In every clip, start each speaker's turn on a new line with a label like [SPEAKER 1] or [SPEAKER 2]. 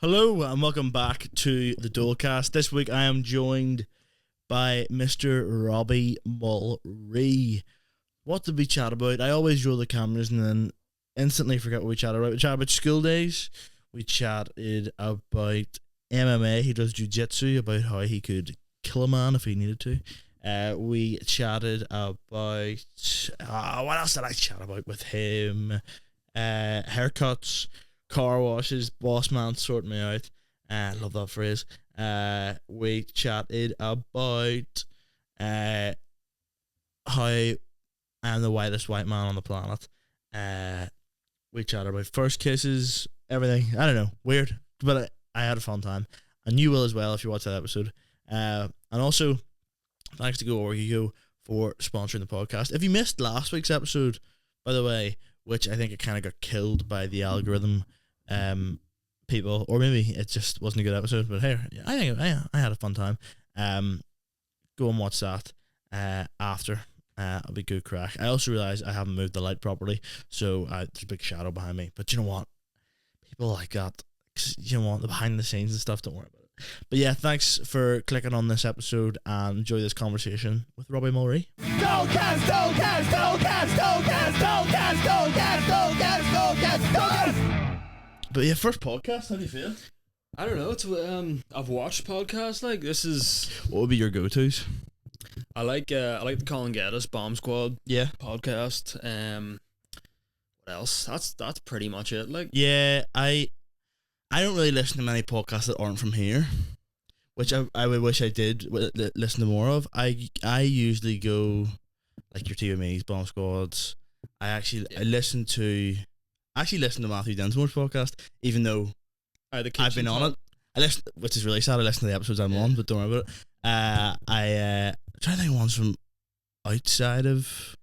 [SPEAKER 1] Hello and welcome back to the Dolecast. This week I am joined by Mr. Robbie Mulree. What did we chat about? I always roll the cameras and then instantly forget what we chatted about. We chatted about school days. We chatted about MMA. He does jiu-jitsu, about how he could kill a man if he needed to. We chatted about... what else did I chat about with him? Haircuts, car washes, boss man sorting me out. I love that phrase. We chatted about how I'm the whitest white man on the planet. We chatted about first kisses, everything. I don't know, weird, but I had a fun time, and you will as well if you watch that episode. And also, thanks to 𝐒𝐿𝐴 for sponsoring the podcast. If you missed last week's episode, by the way, which I think it kind of got killed by the algorithm people, or maybe it just wasn't a good episode, but hey, I think I had a fun time. Go and watch that after. It'll be good crack. I also realised I haven't moved the light properly, so there's a big shadow behind me. But you know what? People like that. You know what? The behind the scenes and stuff, don't worry about it. But yeah, thanks for clicking on this episode and enjoy this conversation with Robbie Mulree.
[SPEAKER 2] Dolecast, Dolecast, Dolecast, Dolecast, Dolecast, Dolecast, Dolecast, Dolecast, Dolecast.
[SPEAKER 1] But yeah, first podcast, how do you feel?
[SPEAKER 3] I don't know. It's I've watched podcasts like this. Is
[SPEAKER 1] What would be your go-tos?
[SPEAKER 3] I like the Colin Geddes Bomb Squad
[SPEAKER 1] Yeah.
[SPEAKER 3] podcast. What else? That's pretty much it. Like,
[SPEAKER 1] Yeah, I don't really listen to many podcasts that aren't from here, which I would wish I did listen to more of. I usually go like your TVMEs, Bomb Squads. I listen to Matthew Densmore's podcast, even though I've been on it. I listen, which is really sad. I listen to the episodes I'm on, but don't worry about it. I'm trying to think of ones from outside of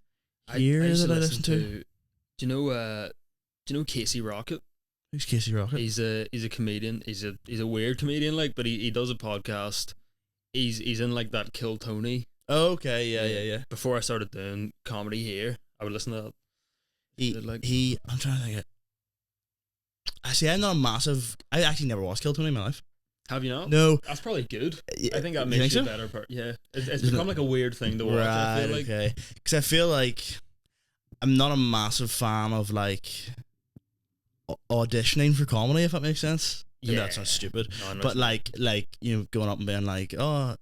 [SPEAKER 1] here that I listen to.
[SPEAKER 3] Do you know 𝐒𝐿𝐴 Rocket?
[SPEAKER 1] Who's Casey Rocket?
[SPEAKER 3] He's a comedian. He's a weird comedian, like, but he does a podcast. He's in like that Kill Tony.
[SPEAKER 1] Oh, okay, yeah.
[SPEAKER 3] Before I started doing comedy here, I would listen to that.
[SPEAKER 1] I'm trying to think of. I see. I'm not a massive. I actually never watched Kill Tony in my life.
[SPEAKER 3] Have you not?
[SPEAKER 1] No.
[SPEAKER 3] That's probably good.
[SPEAKER 1] Yeah,
[SPEAKER 3] I think that
[SPEAKER 1] you
[SPEAKER 3] makes
[SPEAKER 1] think
[SPEAKER 3] you
[SPEAKER 1] so?
[SPEAKER 3] a better part. Yeah, it's become like a weird thing to watch.
[SPEAKER 1] Right.
[SPEAKER 3] I feel like.
[SPEAKER 1] Okay. Because I feel like I'm not a massive fan of like auditioning for comedy, if that makes sense. Yeah. That sounds stupid.
[SPEAKER 3] No, I know
[SPEAKER 1] But like you know, going up and being like, oh,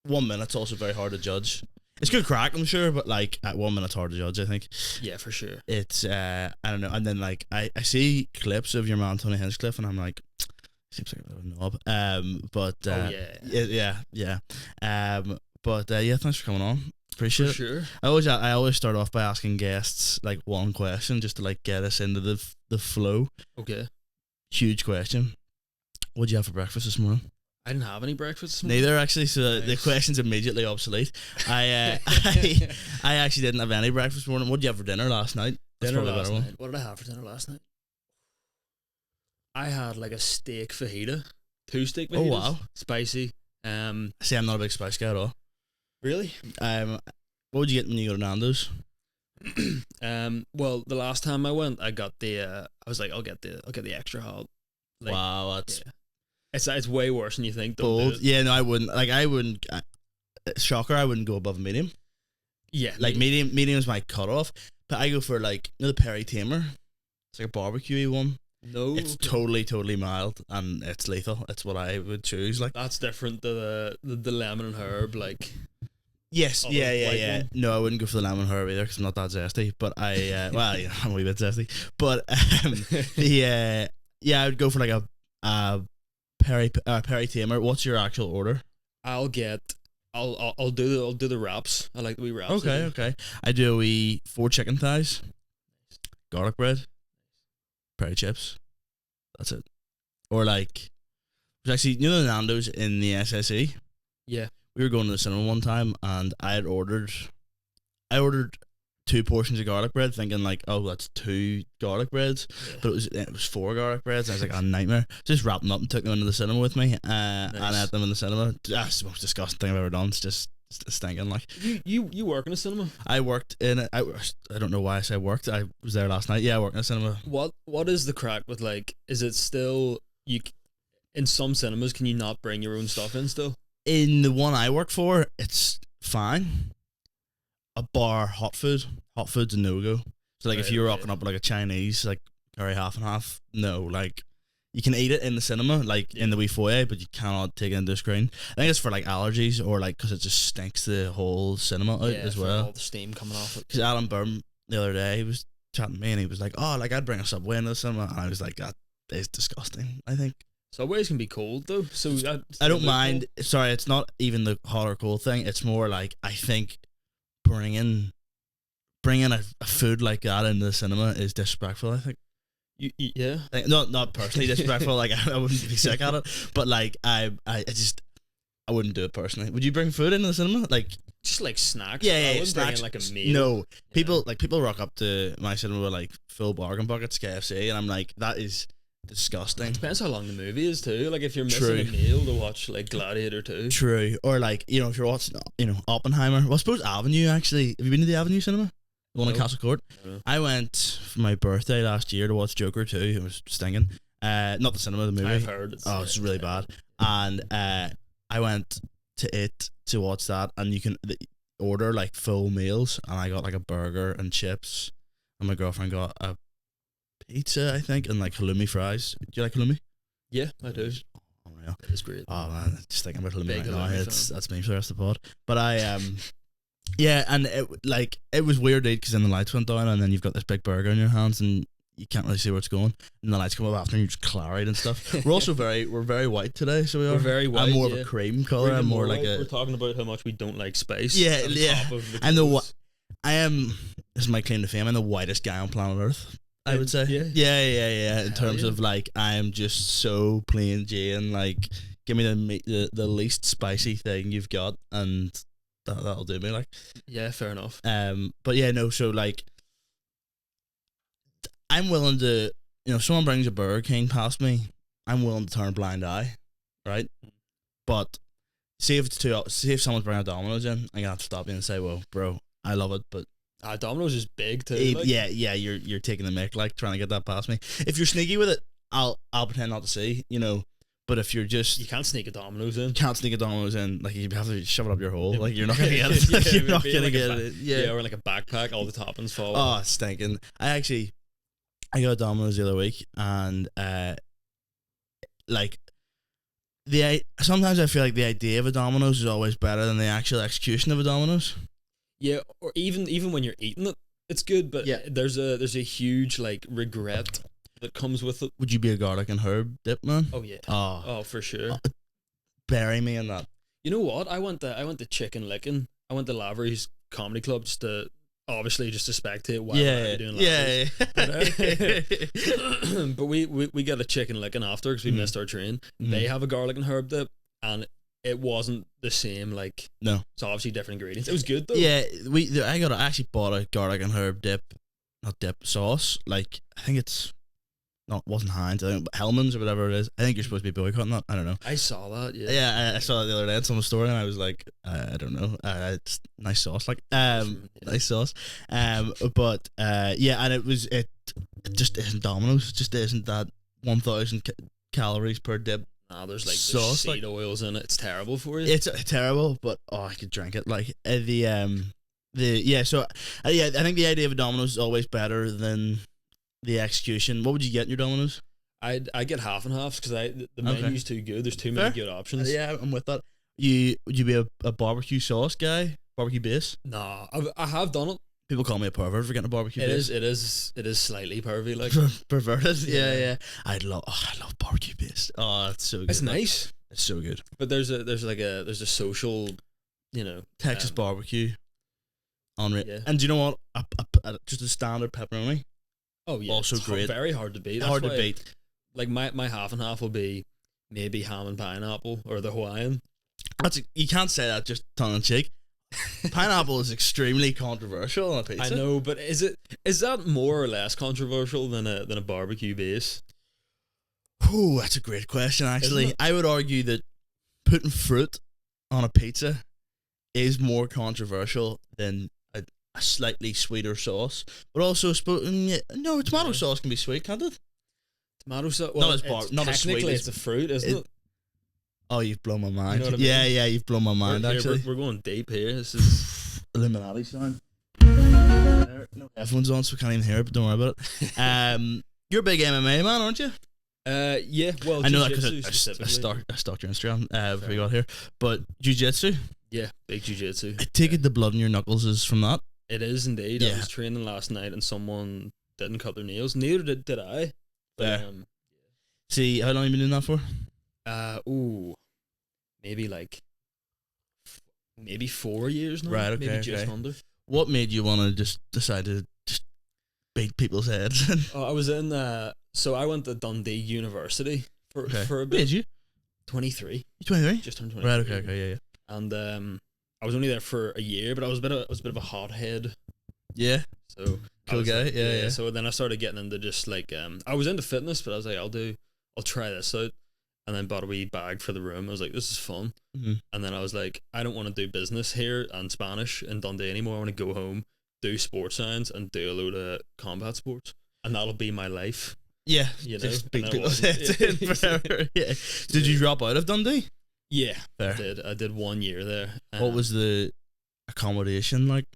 [SPEAKER 1] 1 minute's also very hard to judge. It's good crack, I'm sure, but like at 1 minute it's hard to judge, I think.
[SPEAKER 3] Yeah, for sure.
[SPEAKER 1] It's I don't know. And then like I see clips of your man Tony Hinchcliffe and I'm like, seems like a bit of a knob. But yeah. But yeah, thanks for coming on. Appreciate it.
[SPEAKER 3] Sure.
[SPEAKER 1] I always start off by asking guests like one question just to like get us into the flow.
[SPEAKER 3] Okay.
[SPEAKER 1] Huge question. What'd you have for breakfast this morning?
[SPEAKER 3] I didn't have any breakfast this morning.
[SPEAKER 1] Neither, actually, so
[SPEAKER 3] Nice.
[SPEAKER 1] the question's immediately obsolete. I actually didn't have any breakfast this morning. What did you have for dinner last night? That's
[SPEAKER 3] Dinner
[SPEAKER 1] probably a
[SPEAKER 3] last
[SPEAKER 1] better
[SPEAKER 3] night. What did I have for dinner last night? I had like a steak fajita. 2 steak fajitas.
[SPEAKER 1] Oh, wow.
[SPEAKER 3] Spicy.
[SPEAKER 1] See, I'm not a big spice guy at all.
[SPEAKER 3] Really?
[SPEAKER 1] What would you get when you go to Nando's?
[SPEAKER 3] Well, the last time I went, I got the I was like, I'll get the extra hot. Like,
[SPEAKER 1] Wow, that's
[SPEAKER 3] yeah. It's way worse than you think. Don't do
[SPEAKER 1] bold.
[SPEAKER 3] it.
[SPEAKER 1] Yeah, no, I wouldn't. Shocker, I wouldn't go above medium.
[SPEAKER 3] Yeah.
[SPEAKER 1] Like medium is my cutoff. But I go for like, you know, the Perry Tamer. It's like a barbecue one.
[SPEAKER 3] No.
[SPEAKER 1] It's totally mild and it's lethal. It's what I would choose. Like,
[SPEAKER 3] That's different to the lemon and herb, like.
[SPEAKER 1] yes,
[SPEAKER 3] other
[SPEAKER 1] yeah.
[SPEAKER 3] white one.
[SPEAKER 1] No, I wouldn't go for the lemon herb either because I'm not that zesty. But I, well, yeah, I'm a wee bit zesty. But I would go for like a Perry Tamer. What's your actual order?
[SPEAKER 3] I'll do the wraps. I like the wee wraps.
[SPEAKER 1] Okay. I do a wee 4 chicken thighs, garlic bread, Perry chips. That's it. Or like, there's actually, you know the Nando's in the SSE?
[SPEAKER 3] Yeah.
[SPEAKER 1] We were going to the cinema one time and I ordered 2 portions of garlic bread, thinking like, oh, that's 2 garlic breads,
[SPEAKER 3] Yeah.
[SPEAKER 1] but it was 4 garlic breads. And I was like, a nightmare. Just wrapped them up and took them into the cinema with me, and ate them in the cinema. That's the most disgusting thing I've ever done. It's just stinking. Like,
[SPEAKER 3] You work in a cinema?
[SPEAKER 1] I worked in it. I don't know why I say worked. I was there last night. Yeah, I worked in a cinema.
[SPEAKER 3] What is the crack with, like, is it still In some cinemas, can you not bring your own stuff in still?
[SPEAKER 1] In the one I work for, it's fine. A bar, hot food's a no-go. So, like, if
[SPEAKER 3] Right,
[SPEAKER 1] you're
[SPEAKER 3] okay.
[SPEAKER 1] rocking up with, like, a Chinese, like, curry half and half, no, like, you can eat it in the cinema, like, in the wee foyer, but you cannot take it into the screen. I think it's for, like, allergies or, like, because it just stinks the whole cinema out as
[SPEAKER 3] for
[SPEAKER 1] well.
[SPEAKER 3] all the steam coming off it.
[SPEAKER 1] Because Alan Byrne, the other day, he was chatting to me, and he was like, oh, like, I'd bring a Subway into the cinema, and I was like, that is disgusting, I think.
[SPEAKER 3] Subways can be cold though, so
[SPEAKER 1] I don't mind. Sorry, it's not even the hot or cold thing. It's more like I think bringing a food like that into the cinema is disrespectful. I think.
[SPEAKER 3] Yeah.
[SPEAKER 1] Like, not personally disrespectful. Like I wouldn't be sick at it, but like I wouldn't do it personally. Would you bring food into the cinema? Like
[SPEAKER 3] Just like snacks.
[SPEAKER 1] yeah,
[SPEAKER 3] I wouldn't
[SPEAKER 1] snacks.
[SPEAKER 3] bring in like a meal.
[SPEAKER 1] No, people rock up to my cinema with like full bargain buckets, KFC, and I'm like that is disgusting.
[SPEAKER 3] Depends how long the movie is too. Like if you're missing
[SPEAKER 1] True.
[SPEAKER 3] a meal to watch like Gladiator 2.
[SPEAKER 1] True. Or like, if you're watching, Oppenheimer. Well, I suppose Avenue actually. Have you been to the Avenue cinema? The one in
[SPEAKER 3] No.
[SPEAKER 1] Castle Court?
[SPEAKER 3] No.
[SPEAKER 1] I went for my birthday last year to watch Joker 2. It was stinging. Not the cinema, the movie.
[SPEAKER 3] I've heard
[SPEAKER 1] It's really bad. And I went to it to watch that, and you can order like full meals, and I got like a burger and chips, and my girlfriend got a pizza, I think, and like halloumi fries. Do you like halloumi?
[SPEAKER 3] Yeah, I do.
[SPEAKER 1] Oh, yeah.
[SPEAKER 3] It's great.
[SPEAKER 1] Oh man, just thinking about halloumi
[SPEAKER 3] Big
[SPEAKER 1] right now.
[SPEAKER 3] halloumi
[SPEAKER 1] That's me for the rest of the pod. But I yeah, and it was weird, because then the lights went down, and then you've got this big burger in your hands, and you can't really see where it's going, and the lights come up after, and you're just claried and stuff. We're also very white today, so we are.
[SPEAKER 3] We're very white.
[SPEAKER 1] I'm more of
[SPEAKER 3] yeah.
[SPEAKER 1] a cream color. I'm more like
[SPEAKER 3] white.
[SPEAKER 1] a
[SPEAKER 3] We're talking about how much we don't like spice.
[SPEAKER 1] Yeah,
[SPEAKER 3] on
[SPEAKER 1] yeah.
[SPEAKER 3] top of the
[SPEAKER 1] I'm the
[SPEAKER 3] clothes.
[SPEAKER 1] I am. This is my claim to fame. I'm the whitest guy on planet Earth, I would say.
[SPEAKER 3] Yeah.
[SPEAKER 1] Yeah. In
[SPEAKER 3] Hell
[SPEAKER 1] terms
[SPEAKER 3] yeah.
[SPEAKER 1] of like, I am just so plain Jane. Like, give me the least spicy thing you've got, and that'll do me. Like,
[SPEAKER 3] Yeah, fair enough.
[SPEAKER 1] but yeah, no. So like, I'm willing to, if someone brings a Burger King past me, I'm willing to turn a blind eye, right? But see if someone's bringing a Domino's in, I'm gonna have to stop you and say, well, bro, I love it, but
[SPEAKER 3] Domino's is big too. like.
[SPEAKER 1] yeah, you're taking the mick, like trying to get that past me. If you're sneaky with it, I'll pretend not to see, But if you're just
[SPEAKER 3] You can't sneak a Domino's in.
[SPEAKER 1] can't sneak a Domino's in, like you have to shove it up your hole, like you're not gonna get it. Like,
[SPEAKER 3] Yeah,
[SPEAKER 1] you're not
[SPEAKER 3] maybe
[SPEAKER 1] gonna
[SPEAKER 3] like a
[SPEAKER 1] get
[SPEAKER 3] ba-
[SPEAKER 1] it.
[SPEAKER 3] Yeah, or like a backpack, all the toppings fall.
[SPEAKER 1] Oh, it's stinking. I got Domino's the other week, and like sometimes I feel like the idea of a Domino's is always better than the actual execution of a Domino's.
[SPEAKER 3] Yeah, or even when you're eating it, it's good, but
[SPEAKER 1] Yeah.
[SPEAKER 3] there's a huge like regret that comes with it.
[SPEAKER 1] Would you be a garlic and herb dip man?
[SPEAKER 3] Oh yeah.
[SPEAKER 1] Oh,
[SPEAKER 3] Oh, for sure.
[SPEAKER 1] bury me in that.
[SPEAKER 3] You know what? I went to Chicken Lickin'. I went to Lavery's Comedy Club just to spectate while
[SPEAKER 1] Yeah,
[SPEAKER 3] I'm doing
[SPEAKER 1] yeah.
[SPEAKER 3] Lavery's. But we got a Chicken Lickin' after because we
[SPEAKER 1] Mhm.
[SPEAKER 3] missed our train.
[SPEAKER 1] Mhm.
[SPEAKER 3] They have a garlic and herb dip, and it wasn't the same. Like,
[SPEAKER 1] No.
[SPEAKER 3] it's obviously different ingredients. It was good though.
[SPEAKER 1] Yeah, I actually bought a garlic and herb sauce. Like I think it's wasn't Heinz. I think Hellman's or whatever it is. I think you're supposed to be boycotting that. I don't know.
[SPEAKER 3] I saw that. Yeah.
[SPEAKER 1] Yeah, I saw it the other day in someone's story, and I was like, I don't know. It's nice sauce, like
[SPEAKER 3] Yeah.
[SPEAKER 1] nice sauce. But yeah, and it just isn't Domino's. It just isn't that 1,000 calories per dip.
[SPEAKER 3] Nah, there's like
[SPEAKER 1] Sauce,
[SPEAKER 3] seed oils in it. It's terrible for you.
[SPEAKER 1] It's terrible, but I could drink it. Like yeah. So yeah, I think the idea of a Domino's is always better than the execution. What would you get in your Domino's?
[SPEAKER 3] I get half and half because the
[SPEAKER 1] Okay.
[SPEAKER 3] menu's too good. There's too many
[SPEAKER 1] Fair.
[SPEAKER 3] good options.
[SPEAKER 1] Yeah, I'm with that. Would you be a barbecue sauce guy? Barbecue base?
[SPEAKER 3] Nah, I have done it.
[SPEAKER 1] People call me a pervert for getting a barbecue base.
[SPEAKER 3] It is slightly pervy. Like,
[SPEAKER 1] Perverted.
[SPEAKER 3] Yeah.
[SPEAKER 1] Yeah. I love barbecue base. Oh, it's so good.
[SPEAKER 3] it's nice,
[SPEAKER 1] It's so good.
[SPEAKER 3] but there's a social,
[SPEAKER 1] Texas barbecue. Unreal.
[SPEAKER 3] Yeah.
[SPEAKER 1] And do you know what? Just a standard pepperoni.
[SPEAKER 3] Oh yeah,
[SPEAKER 1] Also
[SPEAKER 3] it's
[SPEAKER 1] great.
[SPEAKER 3] Very hard to beat. That's
[SPEAKER 1] Hard to
[SPEAKER 3] why,
[SPEAKER 1] beat.
[SPEAKER 3] Like my half and half will be maybe ham and pineapple or the Hawaiian.
[SPEAKER 1] You can't say that just tongue in cheek. Pineapple is extremely controversial on a pizza.
[SPEAKER 3] I know, but is that more or less controversial than a barbecue base?
[SPEAKER 1] Ooh, that's a great question, actually.
[SPEAKER 3] Isn't it?
[SPEAKER 1] I would argue that putting fruit on a pizza is more controversial than a slightly sweeter sauce. But also, tomato
[SPEAKER 3] Yeah.
[SPEAKER 1] sauce can be sweet, can't it?
[SPEAKER 3] Tomato sauce.
[SPEAKER 1] Not as bar- not as sweet
[SPEAKER 3] technically,
[SPEAKER 1] as-
[SPEAKER 3] it's a fruit, isn't it?
[SPEAKER 1] Oh, you've blown my mind.
[SPEAKER 3] You know what I mean?
[SPEAKER 1] Yeah, you've blown my mind. Actually,
[SPEAKER 3] We're going deep here. This is
[SPEAKER 1] Illuminati sound. No headphones on, so we can't even hear it. But don't worry about it. You're a big MMA man, aren't you?
[SPEAKER 3] yeah. Well,
[SPEAKER 1] I know that
[SPEAKER 3] jiu-jitsu
[SPEAKER 1] because I
[SPEAKER 3] specifically.
[SPEAKER 1] stalked your Instagram before we got here. But jiu-jitsu,
[SPEAKER 3] Yeah, big jiu-jitsu.
[SPEAKER 1] I take it the blood in your knuckles is from that.
[SPEAKER 3] It is indeed.
[SPEAKER 1] Yeah.
[SPEAKER 3] I was training last night and someone didn't cut their nails. Neither did I. But,
[SPEAKER 1] Yeah. See, how long have you been doing that for?
[SPEAKER 3] Maybe 4 years now.
[SPEAKER 1] Right, okay,
[SPEAKER 3] Maybe just
[SPEAKER 1] okay.
[SPEAKER 3] under.
[SPEAKER 1] What made you want to just decide to just beat people's heads?
[SPEAKER 3] I was in. So I went to Dundee University for a bit.
[SPEAKER 1] Did you?
[SPEAKER 3] 23.
[SPEAKER 1] You 23?
[SPEAKER 3] Just turned 23.
[SPEAKER 1] Right. Okay. Yeah.
[SPEAKER 3] And I was only there for a year, but I was a bit of a hothead.
[SPEAKER 1] Yeah.
[SPEAKER 3] So
[SPEAKER 1] Cool guy. Yeah.
[SPEAKER 3] So then I started getting into just like I was into fitness, but I was like, I'll try this out, and then bought a wee bag for the room. I was like, this is fun.
[SPEAKER 1] Mm-hmm.
[SPEAKER 3] And then I was like, I don't want to do business here and Spanish in Dundee anymore. I want to go home, do sports science, and do a load of combat sports, and that'll be my life.
[SPEAKER 1] Yeah.
[SPEAKER 3] You know,
[SPEAKER 1] Just beat
[SPEAKER 3] and then it
[SPEAKER 1] people's
[SPEAKER 3] wasn't.
[SPEAKER 1] heads in forever. Yeah. Did you drop out of Dundee?
[SPEAKER 3] Yeah,
[SPEAKER 1] Fair.
[SPEAKER 3] I did 1 year there.
[SPEAKER 1] What was the accommodation like?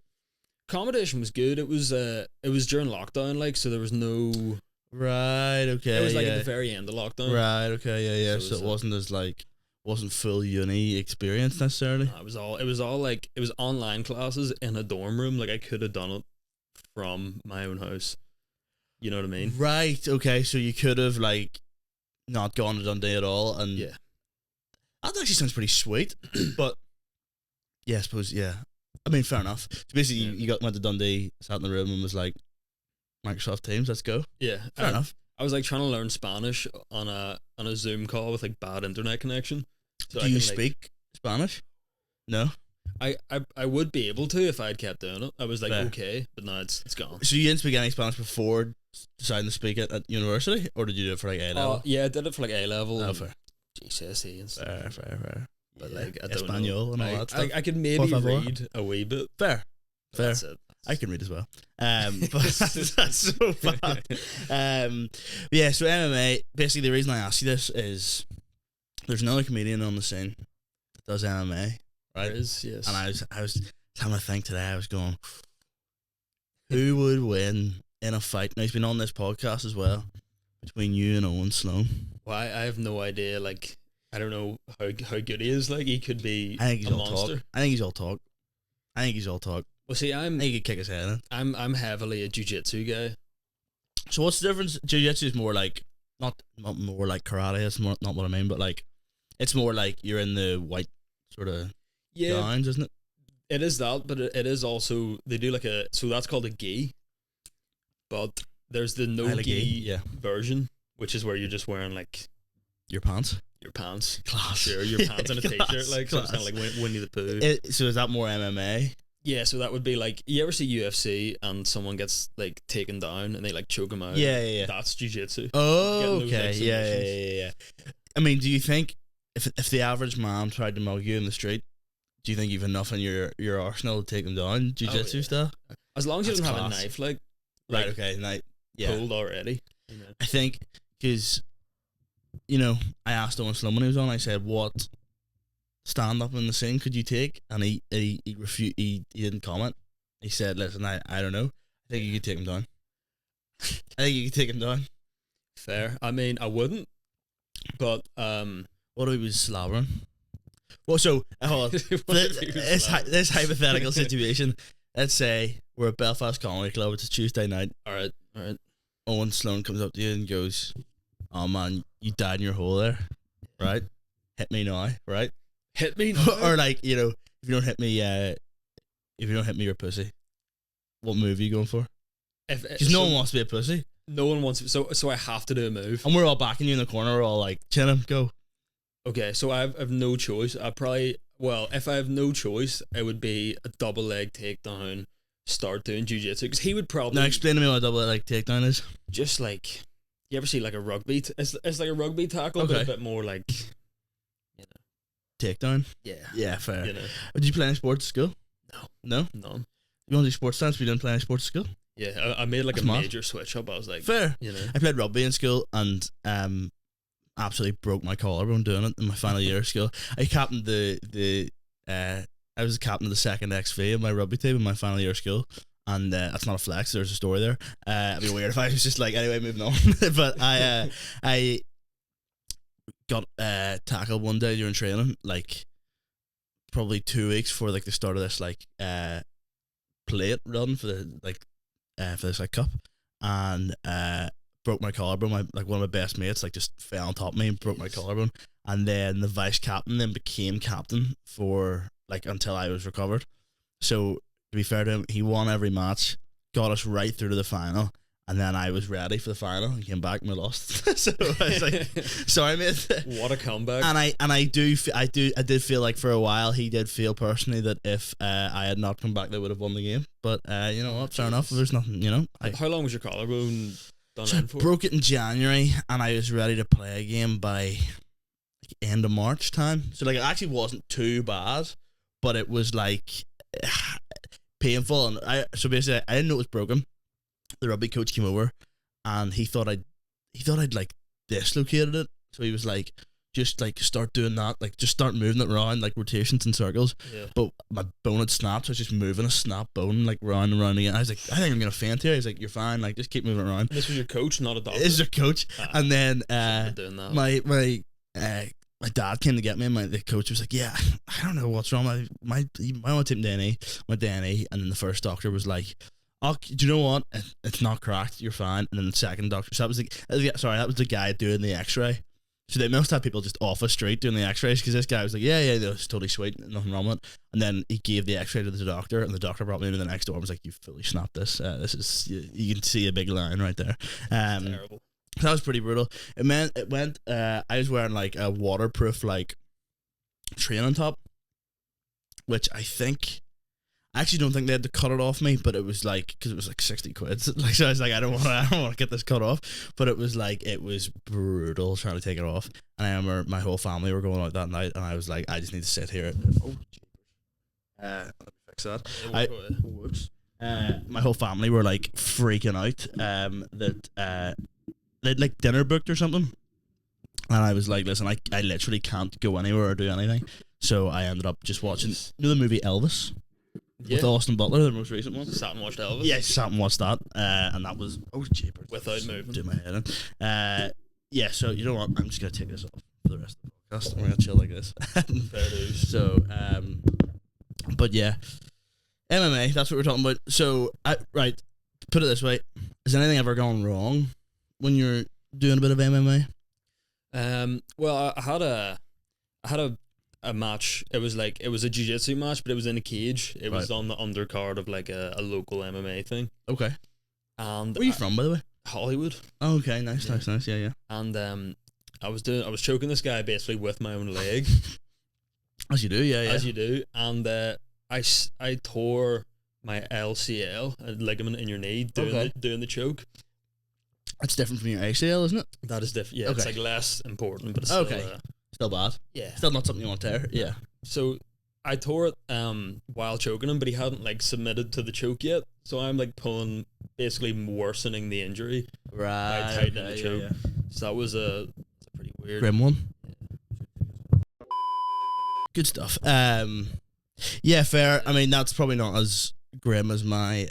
[SPEAKER 3] Accommodation was good. It was during lockdown, like, so there was no.
[SPEAKER 1] Right. Okay.
[SPEAKER 3] It was like
[SPEAKER 1] yeah.
[SPEAKER 3] at the very end of lockdown.
[SPEAKER 1] Right. Okay. Yeah.
[SPEAKER 3] So
[SPEAKER 1] So,
[SPEAKER 3] it
[SPEAKER 1] it
[SPEAKER 3] was,
[SPEAKER 1] wasn't as wasn't full uni experience necessarily.
[SPEAKER 3] It was all like it was online classes in a dorm room. Like I could have done it from my own house. You know what I mean?
[SPEAKER 1] Right. Okay. So you could have not gone to Dundee at all, and
[SPEAKER 3] Yeah.
[SPEAKER 1] that actually sounds pretty sweet. But yeah, I suppose I mean, fair enough. So basically,
[SPEAKER 3] Yeah.
[SPEAKER 1] you went to Dundee, sat in the room, and was like, Microsoft Teams, let's go.
[SPEAKER 3] Yeah.
[SPEAKER 1] Fair enough.
[SPEAKER 3] I was like trying to learn Spanish on a Zoom call with like bad internet connection. So
[SPEAKER 1] Do you speak Spanish? No.
[SPEAKER 3] I would be able to if I had kept doing it. I was like
[SPEAKER 1] Fair.
[SPEAKER 3] okay, but now it's gone.
[SPEAKER 1] So you didn't speak any Spanish before deciding to speak it at university, or did you do it for A level?
[SPEAKER 3] Yeah, I did it for like A level.
[SPEAKER 1] Oh,
[SPEAKER 3] and
[SPEAKER 1] fair.
[SPEAKER 3] GCSE and stuff.
[SPEAKER 1] Fair.
[SPEAKER 3] But
[SPEAKER 1] Yeah.
[SPEAKER 3] like I don't
[SPEAKER 1] Espanol
[SPEAKER 3] know.
[SPEAKER 1] and all that stuff.
[SPEAKER 3] I could maybe
[SPEAKER 1] Por favor.
[SPEAKER 3] read a wee bit.
[SPEAKER 1] Fair.
[SPEAKER 3] but
[SPEAKER 1] Fair.
[SPEAKER 3] That's it.
[SPEAKER 1] I can read as well. But that's so bad. Yeah, so MMA, basically the reason I asked you this is there's another comedian on the scene that does MMA, right?
[SPEAKER 3] There is, yes.
[SPEAKER 1] And I was having to think today, I was going, who would win in a fight? Now he's been on this podcast as well, between you and Owen Sloan.
[SPEAKER 3] Well, I have no idea. Like, I don't know how good he is. Like, he could be
[SPEAKER 1] I think he's
[SPEAKER 3] a
[SPEAKER 1] all
[SPEAKER 3] monster.
[SPEAKER 1] talk. I think he's all talk.
[SPEAKER 3] Well, see,
[SPEAKER 1] I think he could kick his head in.
[SPEAKER 3] I'm heavily a jiu-jitsu guy.
[SPEAKER 1] So what's the difference? Jiu-jitsu is more like not more like karate. That's not what I mean. But like, it's more like you're in the white sort of lines, isn't it?
[SPEAKER 3] It is that, but it is also they do like so that's called a gi. But there's the no
[SPEAKER 1] Like a
[SPEAKER 3] gi
[SPEAKER 1] gi, yeah.
[SPEAKER 3] version, which is where you're just wearing like
[SPEAKER 1] Your pants.
[SPEAKER 3] your pants.
[SPEAKER 1] Class.
[SPEAKER 3] Sure, your pants and a
[SPEAKER 1] Class,
[SPEAKER 3] t-shirt, like so it's kind
[SPEAKER 1] class.
[SPEAKER 3] of like Winnie the Pooh.
[SPEAKER 1] So is that more MMA?
[SPEAKER 3] Yeah, so that would be like you ever see UFC and someone gets like taken down and they like choke them out.
[SPEAKER 1] Yeah.
[SPEAKER 3] That's jiu-jitsu.
[SPEAKER 1] Oh,
[SPEAKER 3] Getting those
[SPEAKER 1] okay.
[SPEAKER 3] like
[SPEAKER 1] Yeah.
[SPEAKER 3] submissions.
[SPEAKER 1] I mean, do you think if the average man tried to mug you in the street, do you think you've enough in your arsenal to take them down, jiu-jitsu
[SPEAKER 3] yeah.
[SPEAKER 1] style?
[SPEAKER 3] As long as you
[SPEAKER 1] That's
[SPEAKER 3] don't have a
[SPEAKER 1] class.
[SPEAKER 3] knife, like
[SPEAKER 1] Right. Okay. Yeah.
[SPEAKER 3] pulled already. You know.
[SPEAKER 1] I think because I asked Owen Sloan when he was on. I said, "What stand up in the scene could you take?" And he refused. He didn't comment. He said, "Listen, I don't know. I think you could take him down. I think you could take him down."
[SPEAKER 3] Fair. I mean, I wouldn't, but
[SPEAKER 1] What if he was slobbering? Well, so hold on. This hypothetical situation. Let's say we're at Belfast Comedy Club. It's a Tuesday night.
[SPEAKER 3] all right.
[SPEAKER 1] Owen Sloan comes up to you and goes, "Oh man, you died in your hole there, right? Hit me now, right?"
[SPEAKER 3] Hit me.
[SPEAKER 1] Or like, if you don't hit me, you're a pussy. What move are you going for? Because no one wants to be a pussy,
[SPEAKER 3] No one wants. So I have to do a move.
[SPEAKER 1] and we're all backing you in the corner. We're all like, "Chin him, go."
[SPEAKER 3] Okay, so I've no choice. If I have no choice, it would be a double leg takedown. Start doing jiu-jitsu because he would probably
[SPEAKER 1] Now explain to me what a double leg takedown is.
[SPEAKER 3] just like you ever see like a rugby. It's like a rugby tackle, but
[SPEAKER 1] Okay.
[SPEAKER 3] a bit more like
[SPEAKER 1] Takedown.
[SPEAKER 3] yeah.
[SPEAKER 1] Yeah, fair.
[SPEAKER 3] You know,
[SPEAKER 1] Did you play any sports at school?
[SPEAKER 3] No.
[SPEAKER 1] No.
[SPEAKER 3] none.
[SPEAKER 1] You want to do sports science? But you didn't play any sports at school.
[SPEAKER 3] Yeah, I made like
[SPEAKER 1] That's
[SPEAKER 3] a
[SPEAKER 1] mad.
[SPEAKER 3] major switch up. I was like,
[SPEAKER 1] Fair.
[SPEAKER 3] you know,
[SPEAKER 1] I played rugby in school and absolutely broke my collarbone doing it in my final year of school. I captained I was captain of the second XV in my rugby team in my final year of school. And that's not a flex. There's a story there. It'd be weird if I was just like, anyway, moving on. But I got tackled one day during training, like probably 2 weeks before like the start of this like plate run for this like cup, and broke my collarbone. Like one of my best mates like just fell on top of me and broke my collarbone, and then the vice captain then became captain for like until I was recovered. So to be fair to him, he won every match, got us right through to the final, and then I was ready for the final and came back and we lost. So I was like, sorry mate.
[SPEAKER 3] what a comeback.
[SPEAKER 1] And I did feel like for a while he did feel personally that if I had not come back they would have won the game. But you know what, fair enough. There's nothing, you know.
[SPEAKER 3] How long was your collarbone done
[SPEAKER 1] So I
[SPEAKER 3] in for?
[SPEAKER 1] broke it in January and I was ready to play a game by like end of March time. So like it actually wasn't too bad, but it was like painful. And so basically I didn't know it was broken. The rugby coach came over and he thought I'd like dislocated it. So he was like, just like start doing that, like just start moving it around, like rotations and circles.
[SPEAKER 3] Yeah.
[SPEAKER 1] But my bone had snapped, so I was just moving a snapped bone like round and round again. I was like, I think I'm gonna faint here. He's like, you're fine, like just keep moving it around.
[SPEAKER 3] This was your coach, not a doctor.
[SPEAKER 1] This is your coach. And then
[SPEAKER 3] doing that.
[SPEAKER 1] my dad came to get me, and the coach was like, yeah, I don't know what's wrong. I want to take my DNA, and then the first doctor was like, oh, do you know what? It's not cracked. You're fine. And then the second doctor, so that was the guy doing the X-ray. So they must have people just off the street doing the X-rays, because this guy was like, yeah, it's totally sweet, nothing wrong with it. And then he gave the X-ray to the doctor, and the doctor brought me into the next door and was like, you fully snapped this. This is you can see a big line right there.
[SPEAKER 3] Terrible.
[SPEAKER 1] That was pretty brutal. I was wearing like a waterproof like training top, which I actually don't think they had to cut it off me, but it was like, because it was like 60 quid. Like, so I was like, I don't want to get this cut off. But it was like, it was brutal trying to take it off. And I remember my whole family were going out that night, and I was like, I just need to sit here. Oh, let me fix that. Whoops. My whole family were like freaking out that they'd like dinner booked or something. And I was like, listen, I literally can't go anywhere or do anything. So I ended up just watching, the movie Elvis? With Austin Butler, the most recent one.
[SPEAKER 3] Sat and watched Elvis.
[SPEAKER 1] Yeah, sat and watched that, and that was jeepers.
[SPEAKER 3] Without moving.
[SPEAKER 1] Do my head in. Yeah. So you know what? I'm just gonna take this off for the rest of the podcast. I'm gonna chill like this.
[SPEAKER 3] Fair dues.
[SPEAKER 1] So, but yeah, MMA. That's what we're talking about. So, right. Put it this way: has anything ever gone wrong when you're doing a bit of MMA?
[SPEAKER 3] Well, I had a match. It was a jiu-jitsu match, but it was in a cage. It was on the undercard of like a local MMA thing.
[SPEAKER 1] Okay.
[SPEAKER 3] And
[SPEAKER 1] where are you from, by the way?
[SPEAKER 3] Hollywood.
[SPEAKER 1] Oh, okay, nice. Yeah.
[SPEAKER 3] And I was choking this guy basically with my own leg.
[SPEAKER 1] As you do, yeah.
[SPEAKER 3] As you do. And I tore my LCL, a ligament in your knee, doing the choke.
[SPEAKER 1] That's different from your ACL, isn't it?
[SPEAKER 3] That is different. Yeah,
[SPEAKER 1] okay.
[SPEAKER 3] It's like less important, but it's
[SPEAKER 1] still bad.
[SPEAKER 3] Yeah.
[SPEAKER 1] Still not something you want to tear. Yeah.
[SPEAKER 3] So I tore it while choking him, but he hadn't like submitted to the choke yet. So I'm like basically worsening the injury.
[SPEAKER 1] Right.
[SPEAKER 3] By tightening the choke. Yeah. So that was a pretty weird.
[SPEAKER 1] Grim one. Good stuff. Yeah, fair. I mean, that's probably not as grim as my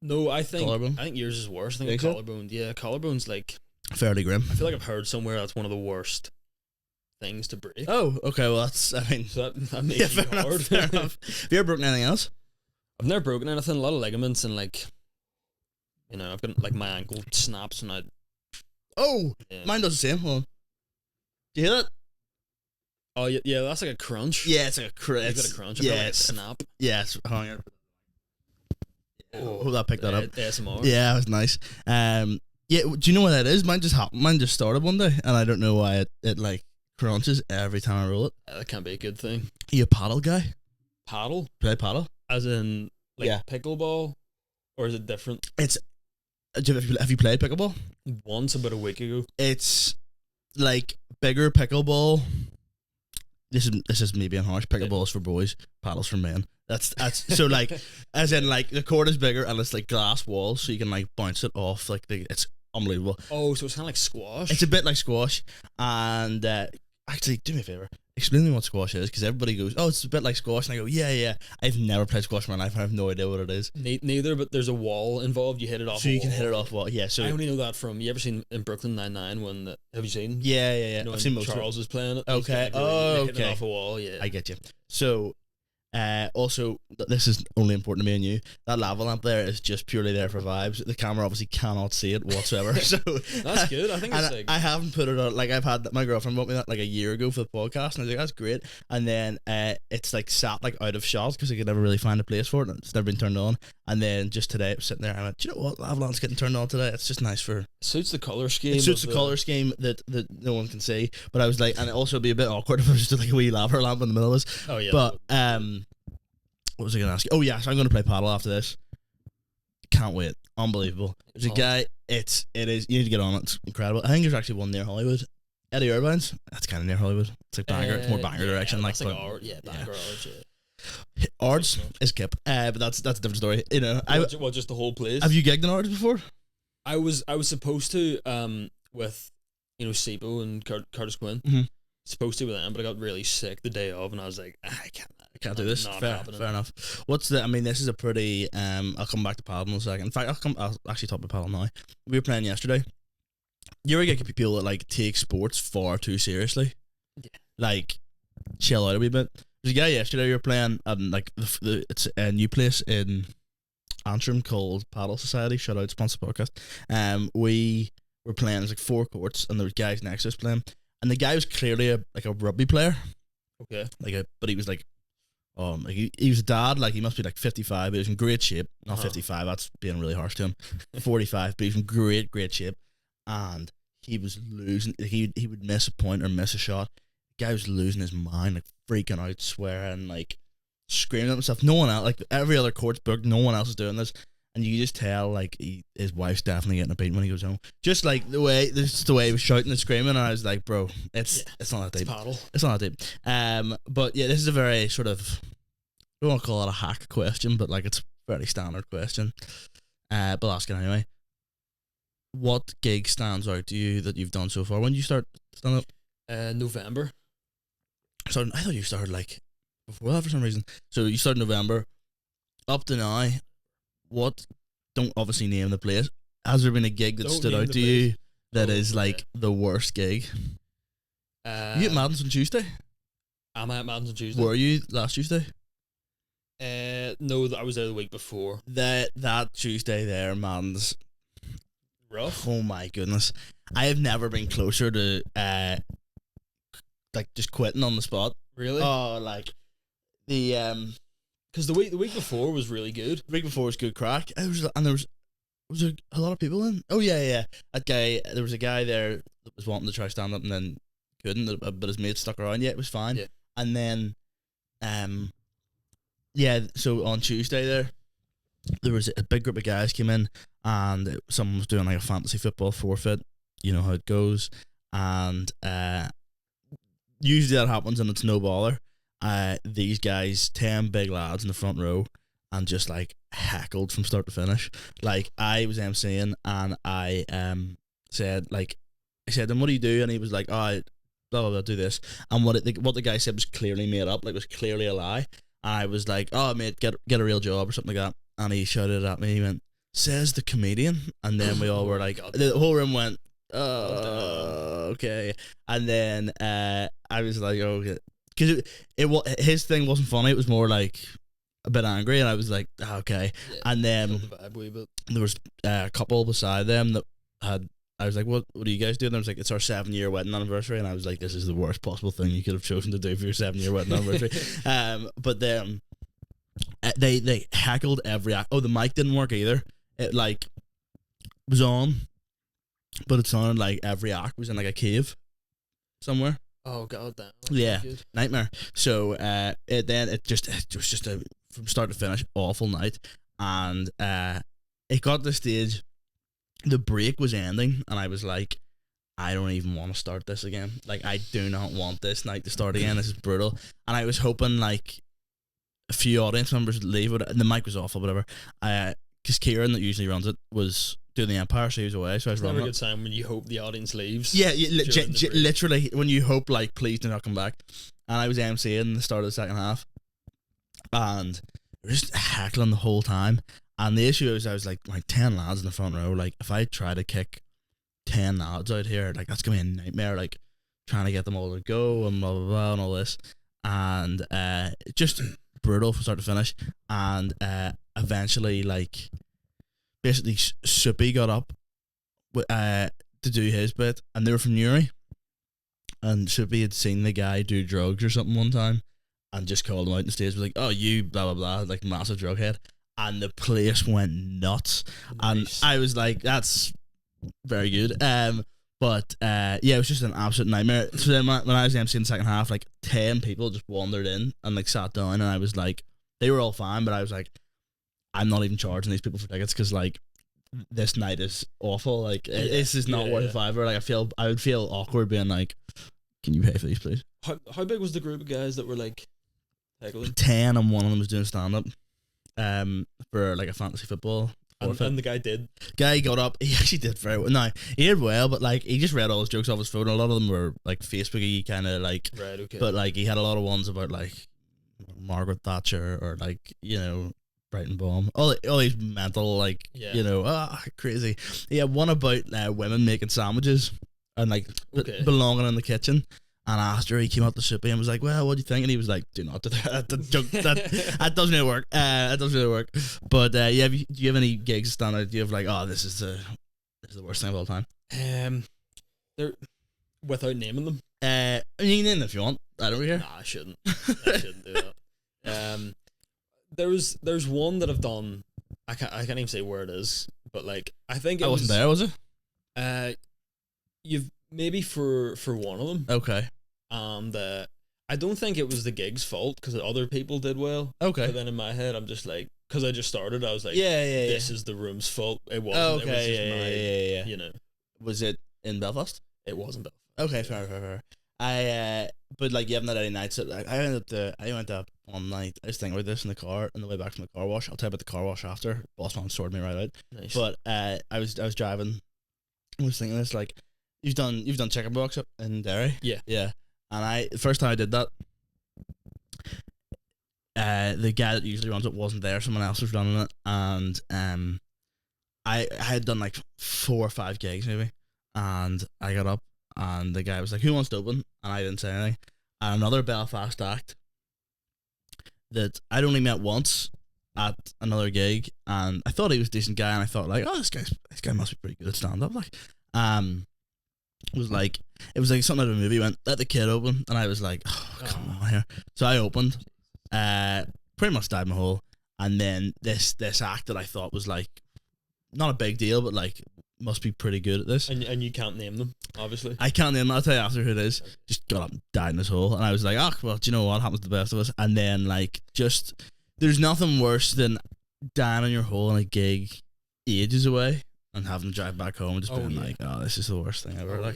[SPEAKER 3] No, I think
[SPEAKER 1] collarbone.
[SPEAKER 3] I think yours is worse. I think collarbone. Yeah, collarbone's like
[SPEAKER 1] fairly grim.
[SPEAKER 3] I feel like I've heard somewhere that's one of the worst things to break.
[SPEAKER 1] Oh, okay. Well, that's. I mean,
[SPEAKER 3] so that makes it hard.
[SPEAKER 1] Fair enough. Have you ever broken anything else?
[SPEAKER 3] I've never broken anything. A lot of ligaments and like, you know, I've got like my ankle snaps and
[SPEAKER 1] mine does the same. Hold on. Do you hear that?
[SPEAKER 3] Oh yeah, that's like a crunch.
[SPEAKER 1] Yeah, it's like a crunch.
[SPEAKER 3] You've got a crunch.
[SPEAKER 1] Yeah,
[SPEAKER 3] like a snap.
[SPEAKER 1] Yeah, it's hang on. Hope that picked that up.
[SPEAKER 3] ASMR.
[SPEAKER 1] Yeah, it was nice. Yeah, do you know what that is? Mine just happened. Mine just started one day, and I don't know why it like crunches every time I roll it.
[SPEAKER 3] That can't be a good thing.
[SPEAKER 1] Are you a paddle guy?
[SPEAKER 3] Paddle?
[SPEAKER 1] Play paddle?
[SPEAKER 3] As in like pickleball, or is it different?
[SPEAKER 1] It's. Have you played pickleball?
[SPEAKER 3] Once, about a week ago.
[SPEAKER 1] It's like bigger pickleball. This is me being harsh. Pickleball is for boys, paddles for men. That's so like, as in like the court is bigger and it's like glass walls, so you can like bounce it off. Like it's unbelievable.
[SPEAKER 3] Oh, so it's kind of like squash.
[SPEAKER 1] It's a bit like squash, and actually, do me a favor, explain to me what squash is, because everybody goes, "Oh, it's a bit like squash," and I go, "Yeah." I've never played squash in my life. I have no idea what it is.
[SPEAKER 3] Neither, but there's a wall involved. You hit it off.
[SPEAKER 1] So
[SPEAKER 3] a
[SPEAKER 1] you
[SPEAKER 3] wall.
[SPEAKER 1] can hit it off wall. Yeah. So
[SPEAKER 3] I only know that from. You ever seen in Brooklyn Nine-Nine when have you seen?
[SPEAKER 1] Yeah.
[SPEAKER 3] You know,
[SPEAKER 1] I've seen most
[SPEAKER 3] Charles was playing it.
[SPEAKER 1] Okay.
[SPEAKER 3] Hit it off a wall. Yeah.
[SPEAKER 1] I get you. So, also, this is only important to me and you. That lava lamp there is just purely there for vibes. The camera obviously cannot see it whatsoever. So
[SPEAKER 3] That's good. I think it's like.
[SPEAKER 1] I haven't put it on. Like I've had my girlfriend bought me that like a year ago for the podcast, and I was like, that's great. And then it's like sat like out of shot because I could never really find a place for it, and it's never been turned on. And then just today, it was sitting there, and I went, do you know what? Lava lamp's getting turned on today. It's just nice for.
[SPEAKER 3] Suits the color scheme.
[SPEAKER 1] It suits the color scheme that no one can see. But I was like, and it also be a bit awkward if it was just like a wee lava lamp in the middle of us.
[SPEAKER 3] Oh yeah.
[SPEAKER 1] But what was I going to ask you? Oh yeah, so I'm going to play paddle after this. Can't wait. Unbelievable. There's a guy. It is. You need to get on it. It's incredible. I think there's actually one near Hollywood. Eddie Irvine's. That's kind of near Hollywood. It's like Bangor. It's more Bangor direction.
[SPEAKER 3] That's like
[SPEAKER 1] but,
[SPEAKER 3] Bangor. Yeah.
[SPEAKER 1] Ards is Kip. But that's a different story. You know,
[SPEAKER 3] What, just the whole place?
[SPEAKER 1] Have you gigged in Ards before?
[SPEAKER 3] I was supposed to with Sibo and Curtis Quinn.
[SPEAKER 1] Mm-hmm.
[SPEAKER 3] Supposed to with them, but I got really sick the day of, and I was like, I can't
[SPEAKER 1] do this. Fair enough. This is a pretty. I'll come back to paddle in a second. In fact, I'll actually talk about paddle now. We were playing yesterday. You ever get people that like take sports far too seriously?
[SPEAKER 3] Yeah.
[SPEAKER 1] Like, chill out a wee bit. There's a guy yesterday we were playing, like it's a new place in Antrim called Paddle Society. Shout out, sponsor podcast. We were playing. There's like 4 courts, and there was guys next to us playing. And the guy was clearly a rugby player. Okay. But he was like, he was a dad. Like he must be like 55. But he was in great shape. Not 55. That's being really harsh to him. 45. But he was in great shape. And he was losing. He would miss a point or miss a shot. The guy was losing his mind, like freaking out, swearing, like screaming at himself. No one else, like every other court's booked. No one else is doing this. And you just tell, like, his wife's definitely getting a beating when he goes home. Just like the way he was shouting and screaming, and I was like, bro, it's not that deep. It's not that deep. But yeah, this is a very sort of, I don't want to call it a hack question, but like it's a very standard question. But I'll ask it anyway. What gig stands out to you that you've done so far? When did you start stand up?
[SPEAKER 3] November.
[SPEAKER 1] So I thought you started like before that for some reason. So you started November up to now. What? Don't obviously name the place. Has there been a gig that stood out to you that is like the worst gig? You at Madden's on Tuesday?
[SPEAKER 3] I'm at Madden's on Tuesday.
[SPEAKER 1] Were you last Tuesday?
[SPEAKER 3] No, I was there the week before.
[SPEAKER 1] That Tuesday there, Madden's
[SPEAKER 3] rough.
[SPEAKER 1] Oh my goodness, I have never been closer to like just quitting on the spot.
[SPEAKER 3] Really?
[SPEAKER 1] Oh, like the
[SPEAKER 3] because the week before was really good.
[SPEAKER 1] The week before was good crack. There was a lot of people in. Oh yeah. There was a guy there that was wanting to try stand up and then couldn't, but his mate stuck around. Yeah, it was fine.
[SPEAKER 3] Yeah.
[SPEAKER 1] And then, so on Tuesday there was a big group of guys came in, and someone was doing like a fantasy football forfeit. You know how it goes, and usually that happens and it's no bother. These guys, 10 big lads in the front row, and just like heckled from start to finish. Like I was emceeing, and I said to him, what do you do? And he was like, oh, blah blah blah, do this. And what the guy said was clearly made up, like it was clearly a lie. And I was like, oh mate, get a real job or something like that. And he shouted at me, he went, says the comedian. And then we all were like, the whole room went, okay. And then I was like, okay. Because his thing wasn't funny. It was more like a bit angry, and I was like, okay. Yeah, and then there was a couple beside them that had. I was like, what are you guys doing? And I was like, it's our 7-year wedding anniversary, and I was like, this is the worst possible thing you could have chosen to do for your 7-year wedding anniversary. But then they heckled every act. Oh, the mic didn't work either. It like was on, but it sounded like every act was in like a cave somewhere.
[SPEAKER 3] Oh god damn.
[SPEAKER 1] Yeah, nightmare. So it was just a from start to finish awful night, and it got to the stage, the break was ending, and I was like, I don't even want to start this again. Like I do not want this night to start again. This is brutal. And I was hoping like a few audience members leave, and the mic was awful, whatever. Because Kieran that usually runs it was doing the Empire, so he was away, so I was
[SPEAKER 3] It's never
[SPEAKER 1] running
[SPEAKER 3] a
[SPEAKER 1] it.
[SPEAKER 3] good sign when you hope the audience leaves.
[SPEAKER 1] Yeah,
[SPEAKER 3] during the break.
[SPEAKER 1] literally when you hope like please do not come back. And I was emceeing the start of the second half, and we were just heckling the whole time. And the issue is I was like 10 lads in the front row. Like if I try to kick 10 lads out here, like that's gonna be a nightmare. Like trying to get them all to go and blah blah blah and all this, and just brutal from start to finish. And eventually, like basically, Soupy got up to do his bit, and they were from Newry. And Soupy had seen the guy do drugs or something one time, and just called him out on stage. Was like, "Oh, you blah blah blah," like massive drug head, and the place went nuts.
[SPEAKER 3] Nice.
[SPEAKER 1] And I was like, "That's very good." But yeah, it was just an absolute nightmare. So then when I was emceeing the second half, like 10 people just wandered in and like sat down, and I was like, they were all fine, but I was like, I'm not even charging these people for tickets because like this night is awful. Like this is not worth a fiver. Like I would feel awkward being like, can you pay for these, please?
[SPEAKER 3] How big was the group of guys that were like heckling?
[SPEAKER 1] 10, and one of them was doing stand up, for like a fantasy football.
[SPEAKER 3] And the guy did.
[SPEAKER 1] Guy got up. He actually did very well. No, he did well, but like he just read all his jokes off his phone. A lot of them were like Facebooky kind of like,
[SPEAKER 3] Right, okay.
[SPEAKER 1] but like he had a lot of ones about like Margaret Thatcher or like Brighton Bomb. All these mental like crazy. Yeah, one about women making sandwiches and like belonging in the kitchen. And after he came out the Soupy and was like, "Well, what do you think?" And he was like, "Do not do that. That doesn't really work. That doesn't really work." But do you have any gigs stand out? Do you have like, "Oh, this is the worst thing of all time"?
[SPEAKER 3] They're without naming them.
[SPEAKER 1] You can name them if you want. I don't care.
[SPEAKER 3] Nah, I shouldn't. I shouldn't do that. There's one that I've done. I can't even say where it is, but like I think
[SPEAKER 1] I wasn't there, was it?
[SPEAKER 3] You've maybe for one of them.
[SPEAKER 1] Okay.
[SPEAKER 3] And I don't think it was the gig's fault because other people did well.
[SPEAKER 1] Okay.
[SPEAKER 3] But then in my head, I'm just like, because I just started, I was like, this is the room's fault. It wasn't.
[SPEAKER 1] Okay.
[SPEAKER 3] It was just my, you know.
[SPEAKER 1] Was it in Belfast?
[SPEAKER 3] It wasn't Belfast.
[SPEAKER 1] Okay, fair. But like you haven't had any nights. So, like, I went up one night. I was thinking about this in the car on the way back from the car wash. I'll tell you about the car wash after. Boss man sorted me right out.
[SPEAKER 3] Nice.
[SPEAKER 1] But I was driving. I was thinking this like you've done chicken box up in Derry.
[SPEAKER 3] Yeah.
[SPEAKER 1] And the first time I did that, the guy that usually runs it wasn't there. Someone else was running it, and I had done like 4 or 5 gigs maybe, and I got up, and the guy was like, "Who wants to open?" And I didn't say anything. And another Belfast act that I'd only met once at another gig, and I thought he was a decent guy, and I thought like, "Oh, this guy must be pretty good at stand up." Like, it was like something out of a movie. Went, "Let the kid open," and I was like, "Oh, come on here." So I opened, pretty much died my hole, and then this act that I thought was like not a big deal, but like must be pretty good at this.
[SPEAKER 3] And you can't name them, obviously.
[SPEAKER 1] I can't name them. I'll tell you after who it is. Just got up and died in his hole, and I was like, "Oh, well, do you know what happens to the best of us?" And then like just there's nothing worse than dying in your hole in a gig ages away and having to drive back home and just being like, "Oh, this is the worst thing ever."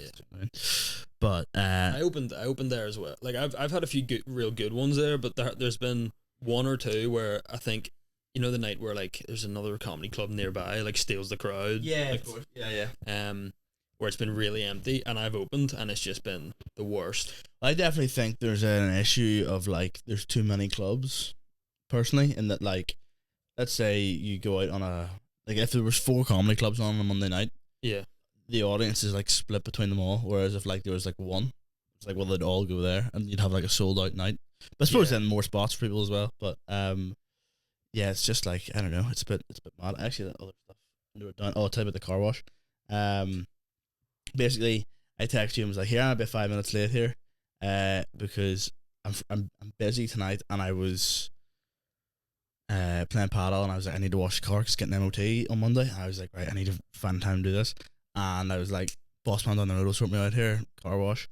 [SPEAKER 1] But
[SPEAKER 3] I opened there as well. Like I've had a few real good ones there, but there's been 1 or 2 where I think, you know, the night where like there's another comedy club nearby like steals the crowd.
[SPEAKER 1] Yeah,
[SPEAKER 3] like,
[SPEAKER 1] of course. Yeah.
[SPEAKER 3] Where it's been really empty, and I've opened and it's just been the worst.
[SPEAKER 1] I definitely think there's an issue of like there's too many clubs, personally, in that like, let's say you go out on like if there was 4 comedy clubs on a Monday night,
[SPEAKER 3] yeah,
[SPEAKER 1] the audience is like split between them all. Whereas if like there was like one, it's like, well, they'd all go there and you'd have like a sold out night. But I suppose then more spots for people as well. But yeah, it's just like, I don't know, it's a bit mad. Actually, that other stuff I knew it down. Oh, I'll tell you about the car wash. Basically, I texted you and was like, "Here, I'm about 5 minutes late here, because I'm busy tonight," and I was playing paddle, and I was like, "I need to wash the car because it's getting MOT on Monday." And I was like, "Right, I need to find time to do this," and I was like, "Boss man down the road will sort me out here, car wash."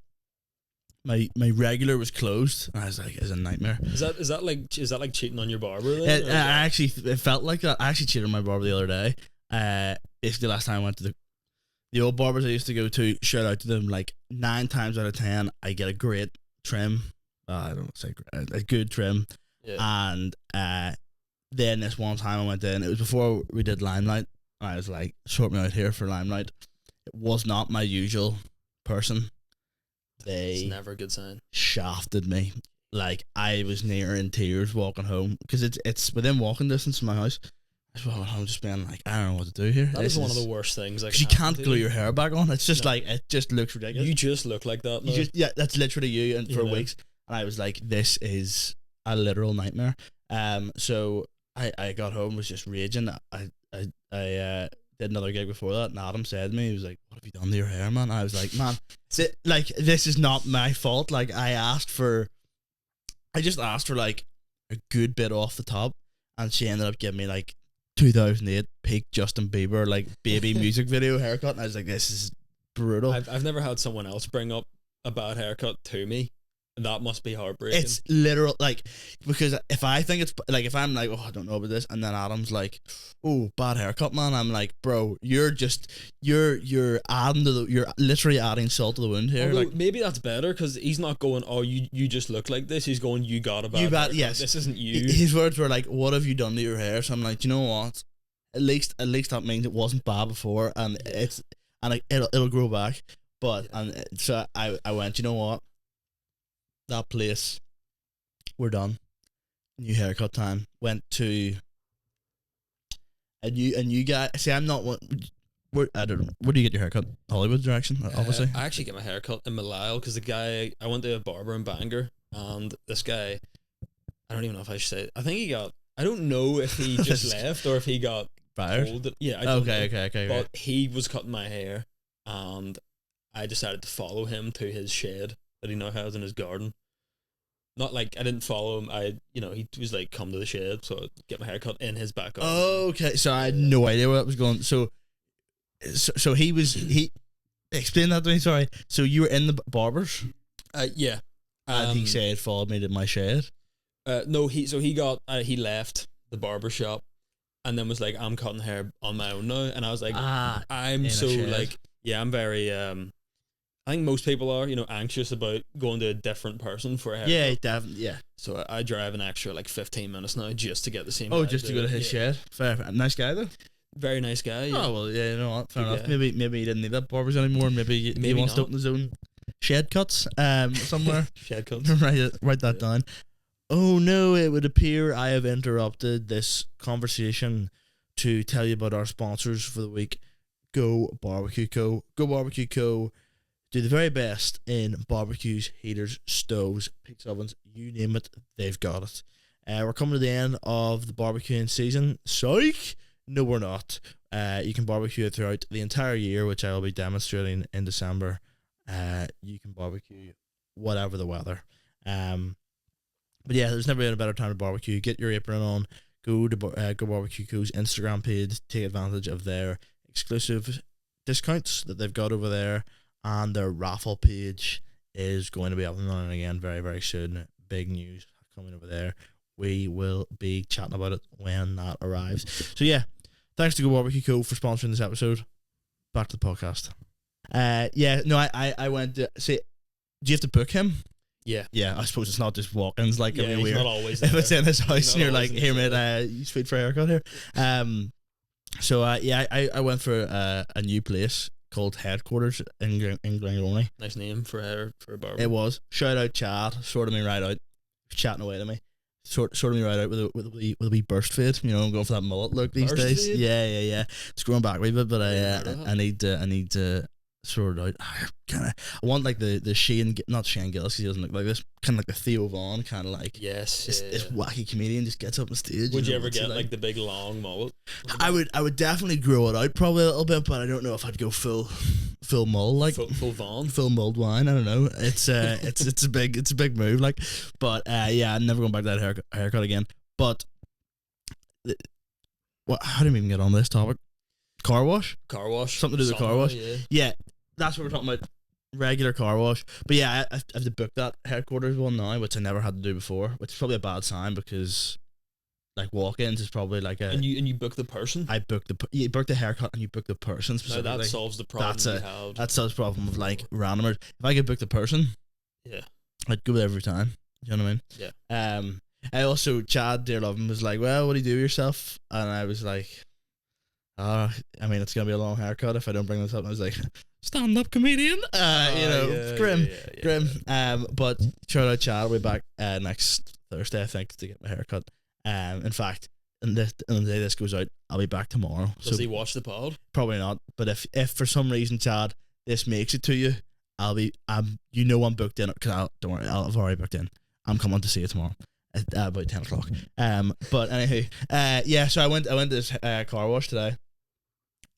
[SPEAKER 1] My regular was closed, and I was like, "It's a nightmare."
[SPEAKER 3] Is that like cheating on your barber? Then,
[SPEAKER 1] it felt like that. I actually cheated on my barber the other day. Basically, last time I went to the old barbers I used to go to, shout out to them, like 9 times out of 10, I get a great trim. I don't say great, a good trim. And then this one time I went in, it was before we did Limelight, and I was like, sort me out here for Limelight. It was not my usual person.
[SPEAKER 3] It's never a good sign.
[SPEAKER 1] Shafted me. Like, I was near in tears walking home, because it's within walking distance from my house. I'm just being like, I don't know what to do here.
[SPEAKER 3] That is one of the worst things.
[SPEAKER 1] Because you can't glue your hair back on. It's just like, it just looks ridiculous.
[SPEAKER 3] You just look like that now.
[SPEAKER 1] That's literally you, and for weeks. And I was like, this is a literal nightmare. So I got home, was just raging. I did another gig before that, and Adam said to me, he was like, what have you done to your hair, man? I was like, man, this is not my fault. Like, I just asked for like a good bit off the top, and she ended up giving me like 2008 peak Justin Bieber like baby music video haircut, and I was like, this is brutal.
[SPEAKER 3] I've never had someone else bring up a bad haircut to me. That must be heartbreaking.
[SPEAKER 1] It's literal, like, because if I think it's like, if I'm like, oh, I don't know about this, and then Adam's like, oh, bad haircut, man, I'm like, bro, you're adding you're literally adding salt to the wound here.
[SPEAKER 3] Although,
[SPEAKER 1] like,
[SPEAKER 3] maybe that's better, because he's not going, oh, you just look like this. He's going, you got a bad haircut.
[SPEAKER 1] Yes,
[SPEAKER 3] this isn't you.
[SPEAKER 1] His words were like, what have you done to your hair? So I'm like, you know what? At least that means it wasn't bad before, and it'll grow back. But and so I went, you know what? That place, we're done. New haircut time. Went to a new guy. See, I'm not one. I don't know. Where do you get your haircut? Hollywood direction, obviously.
[SPEAKER 3] I actually get my haircut in Malile, because the guy, I went to a barber in Bangor, and this guy, I don't even know if I should say it. I think he got, I don't know if he just left or if he got
[SPEAKER 1] fired.
[SPEAKER 3] Told. Yeah, I don't know.
[SPEAKER 1] Okay.
[SPEAKER 3] But he was cutting my hair, and I decided to follow him to his shed that he now has in his garden. Not like I didn't follow him. He was like, come to the shed, so I'd get my hair cut in his back garden.
[SPEAKER 1] Okay, so I had no idea where that was going. So he explain that to me. Sorry. So you were in the barbers?
[SPEAKER 3] Yeah.
[SPEAKER 1] And he said, follow me to my shed.
[SPEAKER 3] No, he left the barber shop, and then was like, I'm cutting hair on my own now, and I was like, I'm so like, I'm very I think most people are, anxious about going to a different person for a haircut.
[SPEAKER 1] Yeah, definitely. Yeah.
[SPEAKER 3] So I drive an extra like 15 minutes now just to get the same.
[SPEAKER 1] Oh, just to go to his shed. Fair. Nice guy though.
[SPEAKER 3] Very nice guy. Yeah.
[SPEAKER 1] Oh well, yeah. You know what? Fair enough. Maybe he didn't need that barbers anymore. Maybe he wants to open his own shed cuts. Somewhere.
[SPEAKER 3] Shed cuts.
[SPEAKER 1] Write that down. Oh no! It would appear I have interrupted this conversation to tell you about our sponsors for the week. Go Barbecue Co. Go Barbecue Co. Do the very best in barbecues, heaters, stoves, pizza ovens, you name it, they've got it. We're coming to the end of the barbecuing season. Psych! No, we're not. You can barbecue throughout the entire year, which I will be demonstrating in December. You can barbecue whatever the weather. But yeah, there's never been a better time to barbecue. Get your apron on. Go to Go Barbecue Co.'s Instagram page. Take advantage of their exclusive discounts that they've got over there. And their raffle page is going to be up and running again very, very soon. Big news coming over there. We will be chatting about it when that arrives. So yeah, thanks to Go Barbecue Co. for sponsoring this episode. Back to the podcast. I went to see. Do you have to book him?
[SPEAKER 3] Yeah.
[SPEAKER 1] Yeah, I suppose it's not just walk-ins. Like,
[SPEAKER 3] he's
[SPEAKER 1] weird.
[SPEAKER 3] not always
[SPEAKER 1] if
[SPEAKER 3] there.
[SPEAKER 1] it's in his house and you're like, here mate, you sweet for a haircut here. I went for a new place called Headquarters in Glengormley.
[SPEAKER 3] Nice name for a barber.
[SPEAKER 1] It was. Shout out Chad, sorted me right out, chatting away to me. Sorted me right out with a wee burst fade. I'm going for that mullet look these
[SPEAKER 3] Burst
[SPEAKER 1] days.
[SPEAKER 3] fade?
[SPEAKER 1] Yeah. It's growing back a wee bit, but I need to sort it out. I want like the Shane, not Shane Gillis, 'cause he doesn't look like this. Kind of like the Theo Vaughn, kind of like this wacky comedian just gets up on stage.
[SPEAKER 3] Would you ever get like the big long mullet?
[SPEAKER 1] I would definitely grow it out probably a little bit, but I don't know if I'd go full mull, like
[SPEAKER 3] full Vaughn,
[SPEAKER 1] full mulled wine. I don't know. It's a big move, like. But I'm never going back to that haircut again. But how do we even get on this topic? Car wash, something to do with car wash. Yeah, that's what we're talking about. Regular car wash. But yeah, I have to book that Headquarters one now, which I never had to do before, which is probably a bad sign, because like walk-ins is probably like a...
[SPEAKER 3] And you book the person?
[SPEAKER 1] I booked you book the haircut and you book the person specifically.
[SPEAKER 3] No, that solves the problem
[SPEAKER 1] that solves the problem of like randomers. If I could book the person,
[SPEAKER 3] yeah,
[SPEAKER 1] I'd go there every time. You know what I mean?
[SPEAKER 3] Yeah.
[SPEAKER 1] I also, Chad, dear love him, was like, well, what do you do yourself? And I was like, I mean, it's going to be a long haircut if I don't bring this up. And I was like, stand-up comedian. Grim. But shout out Chad, I'll be back next Thursday, I think, to get my haircut. In fact, on the day this goes out, I'll be back tomorrow.
[SPEAKER 3] Does he watch the pod?
[SPEAKER 1] Probably not. But if for some reason, Chad, this makes it to you, I'm booked in, because don't worry, I've already booked in. I'm coming to see you tomorrow at about 10 o'clock. But anywho, so I went to this car wash today,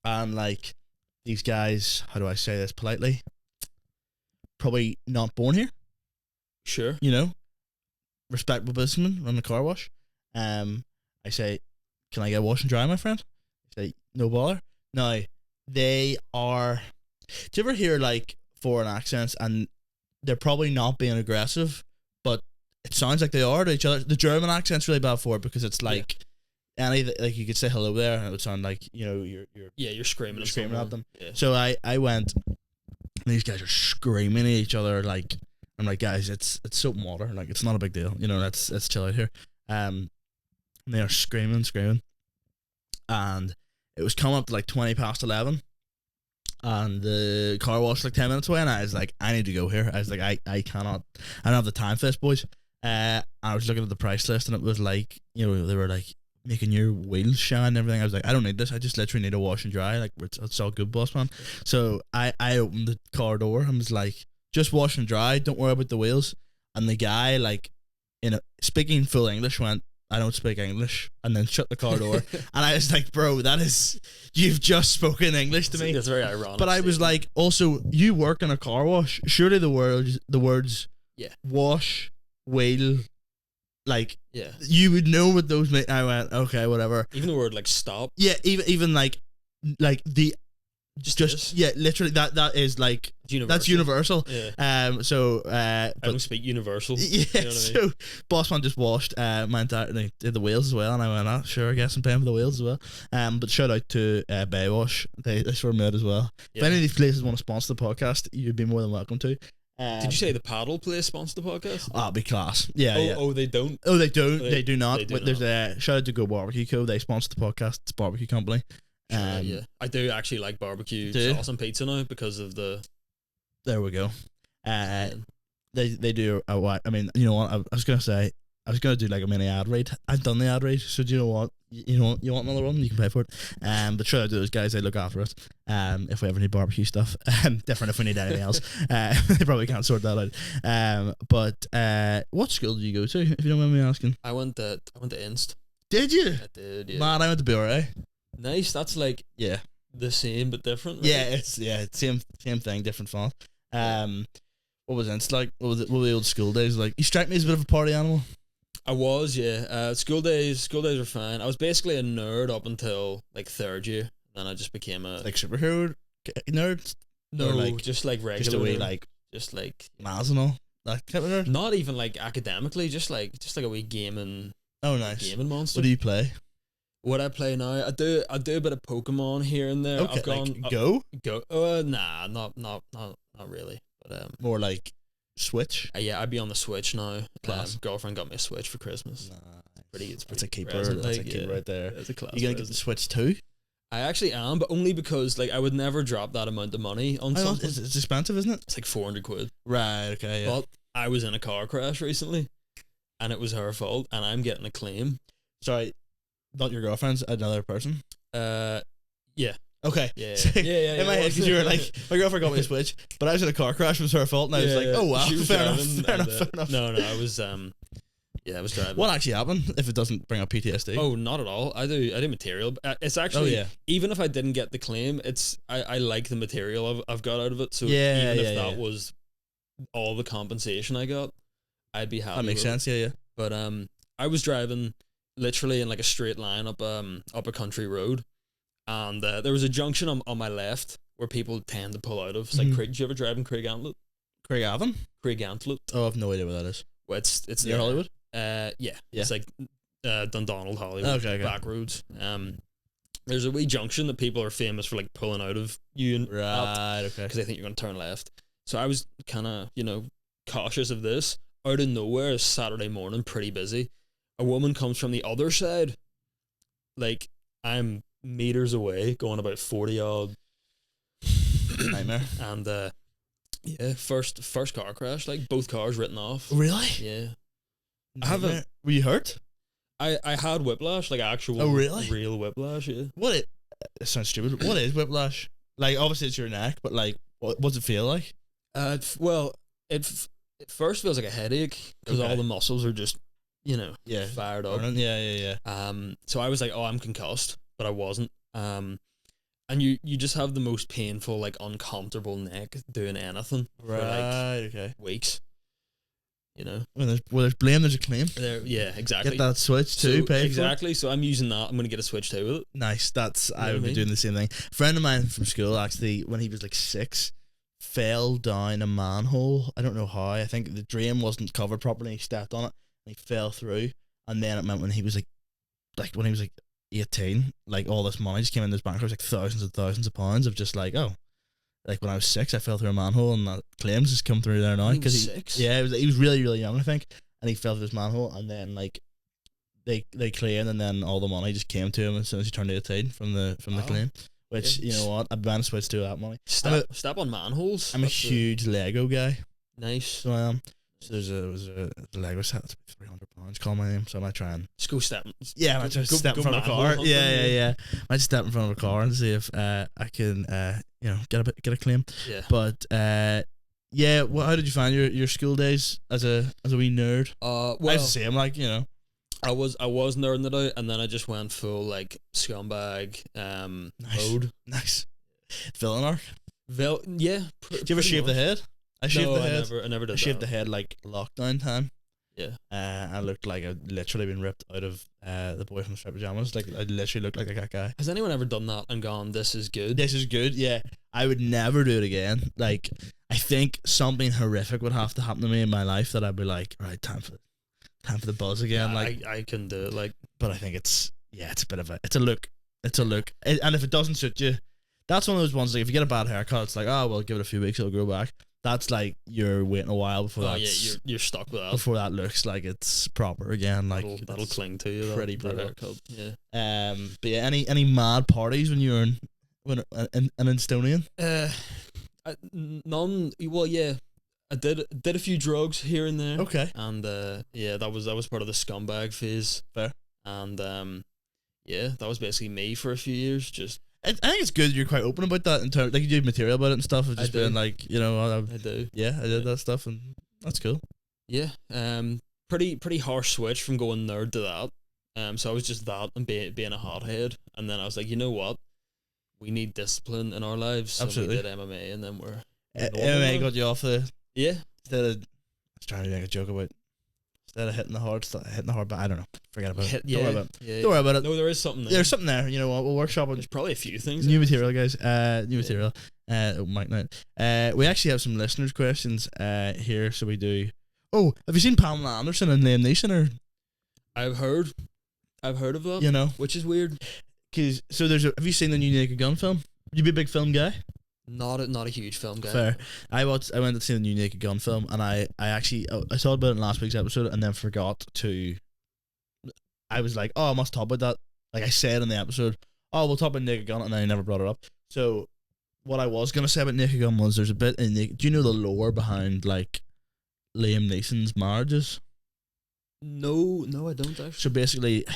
[SPEAKER 1] and like, these guys, how do I say this politely? Probably not born here.
[SPEAKER 3] Sure.
[SPEAKER 1] Respectable businessmen run the car wash. I say, can I get wash and dry, my friend? They say, no bother. Now, they are. Do you ever hear like foreign accents, and they're probably not being aggressive, but it sounds like they are to each other? The German accent's really bad for it, because it's like like you could say hello there, and it would sound like you're
[SPEAKER 3] screaming
[SPEAKER 1] at them.
[SPEAKER 3] Yeah.
[SPEAKER 1] So I went, and these guys are screaming at each other. Like, I'm like, guys, it's soap and water. Like, it's not a big deal. Let's chill out here. And they are screaming, and it was coming up to like 11:20, and the car wash was like 10 minutes away, and I was like, I need to go here. I was like, I cannot, I don't have the time for this, boys. I was looking at the price list, and it was like, they were like making your wheels shine and everything. I was like, I don't need this. I just literally need a wash and dry. Like, it's all good, boss man. So I opened the car door and was like, just wash and dry. Don't worry about the wheels. And the guy, like, speaking full English, went, I don't speak English, and then shut the car door. And I was like, bro, you've just spoken English to me.
[SPEAKER 3] That's very ironic.
[SPEAKER 1] But I was like, also, you work in a car wash. Surely the words wash, wheel, like, you would know what those mean. I went, okay, whatever.
[SPEAKER 3] Even the word like stop.
[SPEAKER 1] Yeah, even like the just literally that is like
[SPEAKER 3] universal.
[SPEAKER 1] That's universal.
[SPEAKER 3] Yeah.
[SPEAKER 1] I
[SPEAKER 3] don't speak universal.
[SPEAKER 1] Yeah. You know what I mean? So Bossman just washed my entire, they did the wheels as well, and I went, oh, sure, I guess I'm paying for the wheels as well. But shout out to Baywash. They sort me out as well. Yeah. If any of these places want to sponsor the podcast, you'd be more than welcome to.
[SPEAKER 3] Did you say the paddle place sponsored the podcast?
[SPEAKER 1] It'd be class. Yeah.
[SPEAKER 3] Oh, they don't.
[SPEAKER 1] Oh, they don't. They do not.
[SPEAKER 3] But
[SPEAKER 1] there's a shout out to 𝐒𝐂𝐈𝐀𝐋𝐒. They sponsor the podcast. It's a barbecue company.
[SPEAKER 3] Yeah, I do actually like barbecue sauce and pizza now because of the.
[SPEAKER 1] There we go. They do a what? I mean, you know what? I was gonna say I was gonna do like a mini ad read. I've done the ad read, so do you know what? You want another one? You can pay for it. But shout out to those guys. They look after us. If we ever need barbecue stuff, different if we need anything else. They probably can't sort that out. But what school did you go to? If you don't mind me asking.
[SPEAKER 3] I went to Inst.
[SPEAKER 1] Did you?
[SPEAKER 3] I did. Yeah.
[SPEAKER 1] Man, I went to BRA.
[SPEAKER 3] Nice. That's like the same but different. Right?
[SPEAKER 1] Yeah, it's same thing, different font. What was Inst like? What were the old school days like? You strike me as a bit of a party animal.
[SPEAKER 3] I was, yeah. School days were fine. I was basically a nerd up until like third year. Then I just became a
[SPEAKER 1] like superhero nerd.
[SPEAKER 3] No,
[SPEAKER 1] like,
[SPEAKER 3] just like regular.
[SPEAKER 1] Just a wee like Maz and all that kind of nerd.
[SPEAKER 3] Not even like academically. Just like a wee gaming.
[SPEAKER 1] Oh, nice.
[SPEAKER 3] Gaming monster.
[SPEAKER 1] What do you play?
[SPEAKER 3] What I play now, I do a bit of Pokemon here and there.
[SPEAKER 1] Okay,
[SPEAKER 3] I've gone
[SPEAKER 1] like Go.
[SPEAKER 3] Nah, not really. But
[SPEAKER 1] more like Switch.
[SPEAKER 3] Yeah, I'd be on the Switch now.
[SPEAKER 1] Class.
[SPEAKER 3] Girlfriend got me a Switch for Christmas.
[SPEAKER 1] It's that's a keeper.
[SPEAKER 3] Present,
[SPEAKER 1] that's a keeper right there.
[SPEAKER 3] That's a class.
[SPEAKER 1] You gonna get the Switch too?
[SPEAKER 3] I actually am, but only because like I would never drop that amount of money on something.
[SPEAKER 1] It's expensive, isn't it?
[SPEAKER 3] It's like 400 quid.
[SPEAKER 1] Right. Okay. Yeah.
[SPEAKER 3] But I was in a car crash recently, and it was her fault, and I'm getting a claim.
[SPEAKER 1] Sorry. Not your girlfriend's, another person?
[SPEAKER 3] Yeah.
[SPEAKER 1] Okay.
[SPEAKER 3] Yeah.
[SPEAKER 1] In my head, because you were like, my girlfriend got me a Switch, but I was in a car crash, it was her fault, and I was like, oh wow, fair enough.
[SPEAKER 3] No, I was, I was driving.
[SPEAKER 1] What actually happened if it doesn't bring up PTSD?
[SPEAKER 3] Oh, not at all. I do material. It's actually, even if I didn't get the claim, I like the material I've got out of it, so even if that was all the compensation I got, I'd be happy.
[SPEAKER 1] That makes sense, yeah.
[SPEAKER 3] But I was driving literally in like a straight line up a country road, and there was a junction on my left where people tend to pull out of. It's like did you ever drive in Craigantlet? Craigantlet.
[SPEAKER 1] Oh, I have no idea what that is.
[SPEAKER 3] Well, it's
[SPEAKER 1] near Hollywood.
[SPEAKER 3] Yeah. It's like Dundonald, Hollywood.
[SPEAKER 1] Okay.
[SPEAKER 3] Back roads. There's a wee junction that people are famous for like pulling out of you and
[SPEAKER 1] okay,
[SPEAKER 3] because they think you're gonna turn left. So I was kind of cautious of this. Out of nowhere, Saturday morning, pretty busy. a woman comes from the other side, like I'm meters away, going about 40 odd.
[SPEAKER 1] Nightmare.
[SPEAKER 3] And yeah, first car crash, like both cars written off.
[SPEAKER 1] Really?
[SPEAKER 3] Yeah.
[SPEAKER 1] Nightmare. Were you hurt?
[SPEAKER 3] I had whiplash, like actual real whiplash, yeah.
[SPEAKER 1] It sounds stupid. What is whiplash? Like, obviously it's your neck, but like, what's it feel like?
[SPEAKER 3] Well, it first feels like a headache because all the muscles are just, fired up.
[SPEAKER 1] Yeah.
[SPEAKER 3] So I was like, oh, I'm concussed, but I wasn't. And you just have the most painful, like, uncomfortable neck doing anything for like weeks.
[SPEAKER 1] When there's blame, there's a claim.
[SPEAKER 3] Yeah, exactly.
[SPEAKER 1] Get that switch too, pay
[SPEAKER 3] exactly. So I'm using that. I'm going to get a switch too with it.
[SPEAKER 1] Nice. I would be doing the same thing. A friend of mine from school, actually, when he was like 6, fell down a manhole. I don't know how. I think the drain wasn't covered properly. He stepped on it and he fell through. And then it meant when he was like 18, like all this money just came in his bank. It was like thousands and thousands of pounds of just like, oh. Like when I was 6, I fell through a manhole, and that claims has come through there now.
[SPEAKER 3] Because 6?
[SPEAKER 1] Yeah, he was really, really young, I think, and he fell through this manhole, and then like they claimed, and then all the money just came to him as soon as he turned 18 from the claim. Which you know what, I'd ban switch to that money.
[SPEAKER 3] Step on manholes.
[SPEAKER 1] I'm a huge Lego guy.
[SPEAKER 3] Nice.
[SPEAKER 1] So I am. So there's a Lego set that's £300. Call my name, so I might try and
[SPEAKER 3] just go step.
[SPEAKER 1] Yeah, I might just step in front of a car. Yeah. I might step in front of a car and see if I can get a claim.
[SPEAKER 3] Yeah.
[SPEAKER 1] But yeah. Well, how did you find your school days as a wee nerd?
[SPEAKER 3] Well,
[SPEAKER 1] I was the same. Like
[SPEAKER 3] I was nerding it out, and then I just went full like scumbag mode.
[SPEAKER 1] Nice. Villain arc.
[SPEAKER 3] Yeah.
[SPEAKER 1] Did you ever shave the head? I shaved the head.
[SPEAKER 3] I never did.
[SPEAKER 1] I shaved the head like lockdown time.
[SPEAKER 3] Yeah.
[SPEAKER 1] I looked like I'd literally been ripped out of the boy from the striped pajamas. Like I literally looked like that guy.
[SPEAKER 3] Has anyone ever done that and gone, "This is good"?
[SPEAKER 1] This is good. Yeah. I would never do it again. Like I think something horrific would have to happen to me in my life that I'd be like, all right, time for the buzz again.
[SPEAKER 3] Yeah,
[SPEAKER 1] like
[SPEAKER 3] I can do it. Like,
[SPEAKER 1] but I think it's a look. And if it doesn't suit you, that's one of those ones. Like if you get a bad haircut, it's like, oh well, give it a few weeks, it'll grow back. That's like you're waiting a while before
[SPEAKER 3] you're stuck with that.
[SPEAKER 1] Before that looks like it's proper again. Like
[SPEAKER 3] that'll cling to you.
[SPEAKER 1] Pretty brutal.
[SPEAKER 3] Haircut. Yeah.
[SPEAKER 1] But yeah, any mad parties when you were an Estonian?
[SPEAKER 3] None. Well, yeah. I did a few drugs here and there.
[SPEAKER 1] Okay.
[SPEAKER 3] And yeah, that was part of the scumbag phase.
[SPEAKER 1] Fair.
[SPEAKER 3] And yeah, that was basically me for a few years. Just
[SPEAKER 1] I think it's good you're quite open about that in terms, like you do material about it and stuff. Of just being like,
[SPEAKER 3] I do.
[SPEAKER 1] Yeah, I did that stuff, and that's cool.
[SPEAKER 3] Yeah. Pretty harsh switch from going nerd to that. So I was just that and being a hothead, and then I was like, you know what, we need discipline in our lives. So
[SPEAKER 1] absolutely.
[SPEAKER 3] We did MMA, and then we're
[SPEAKER 1] MMA got you off the Instead of, I was trying to make a joke about. Instead of hitting the hard, but I don't know. Forget about it. Don't worry about it. Don't worry about it.
[SPEAKER 3] No, there is something there.
[SPEAKER 1] There's something there. You know what? We'll workshop it.
[SPEAKER 3] There's probably a few things.
[SPEAKER 1] New material, guys. New material. Mike Knight. We actually have some listeners' questions here, so we do. Oh, have you seen Pamela Anderson and Liam Neeson? Or
[SPEAKER 3] I've heard of that. Which is weird.
[SPEAKER 1] So have you seen the new Naked Gun film? You be a big film guy?
[SPEAKER 3] Not a huge film guy.
[SPEAKER 1] Fair. I went to see the new Naked Gun film, and I actually I thought about it in last week's episode, and then forgot to. I was like, oh, I must talk about that. Like I said in the episode, oh, we'll talk about Naked Gun, and then I never brought it up. So, what I was gonna say about Naked Gun was there's a bit in do you know the lore behind like Liam Neeson's marriages?
[SPEAKER 3] No, I don't actually.
[SPEAKER 1] So basically, I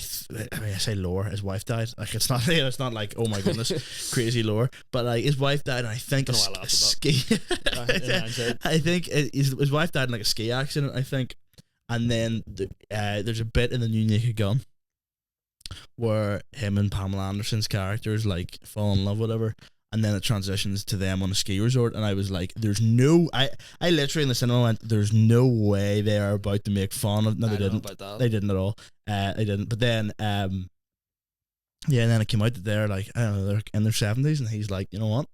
[SPEAKER 1] say lore. His wife died. Like it's not like, oh my goodness, crazy lore. But like his wife died, and I think a ski. I think his wife died in like a ski accident. I think, and then there's a bit in the new Naked Gun where him and Pamela Anderson's characters like fall in love, whatever. And then it transitions to them on a ski resort, and I was like, "There's no." I literally in the cinema went, "There's no way they are about to make fun of." No, they didn't. They didn't at all. They didn't. But then, and then it came out that they're like, I don't know, they're in their 70s, and he's like, you know what,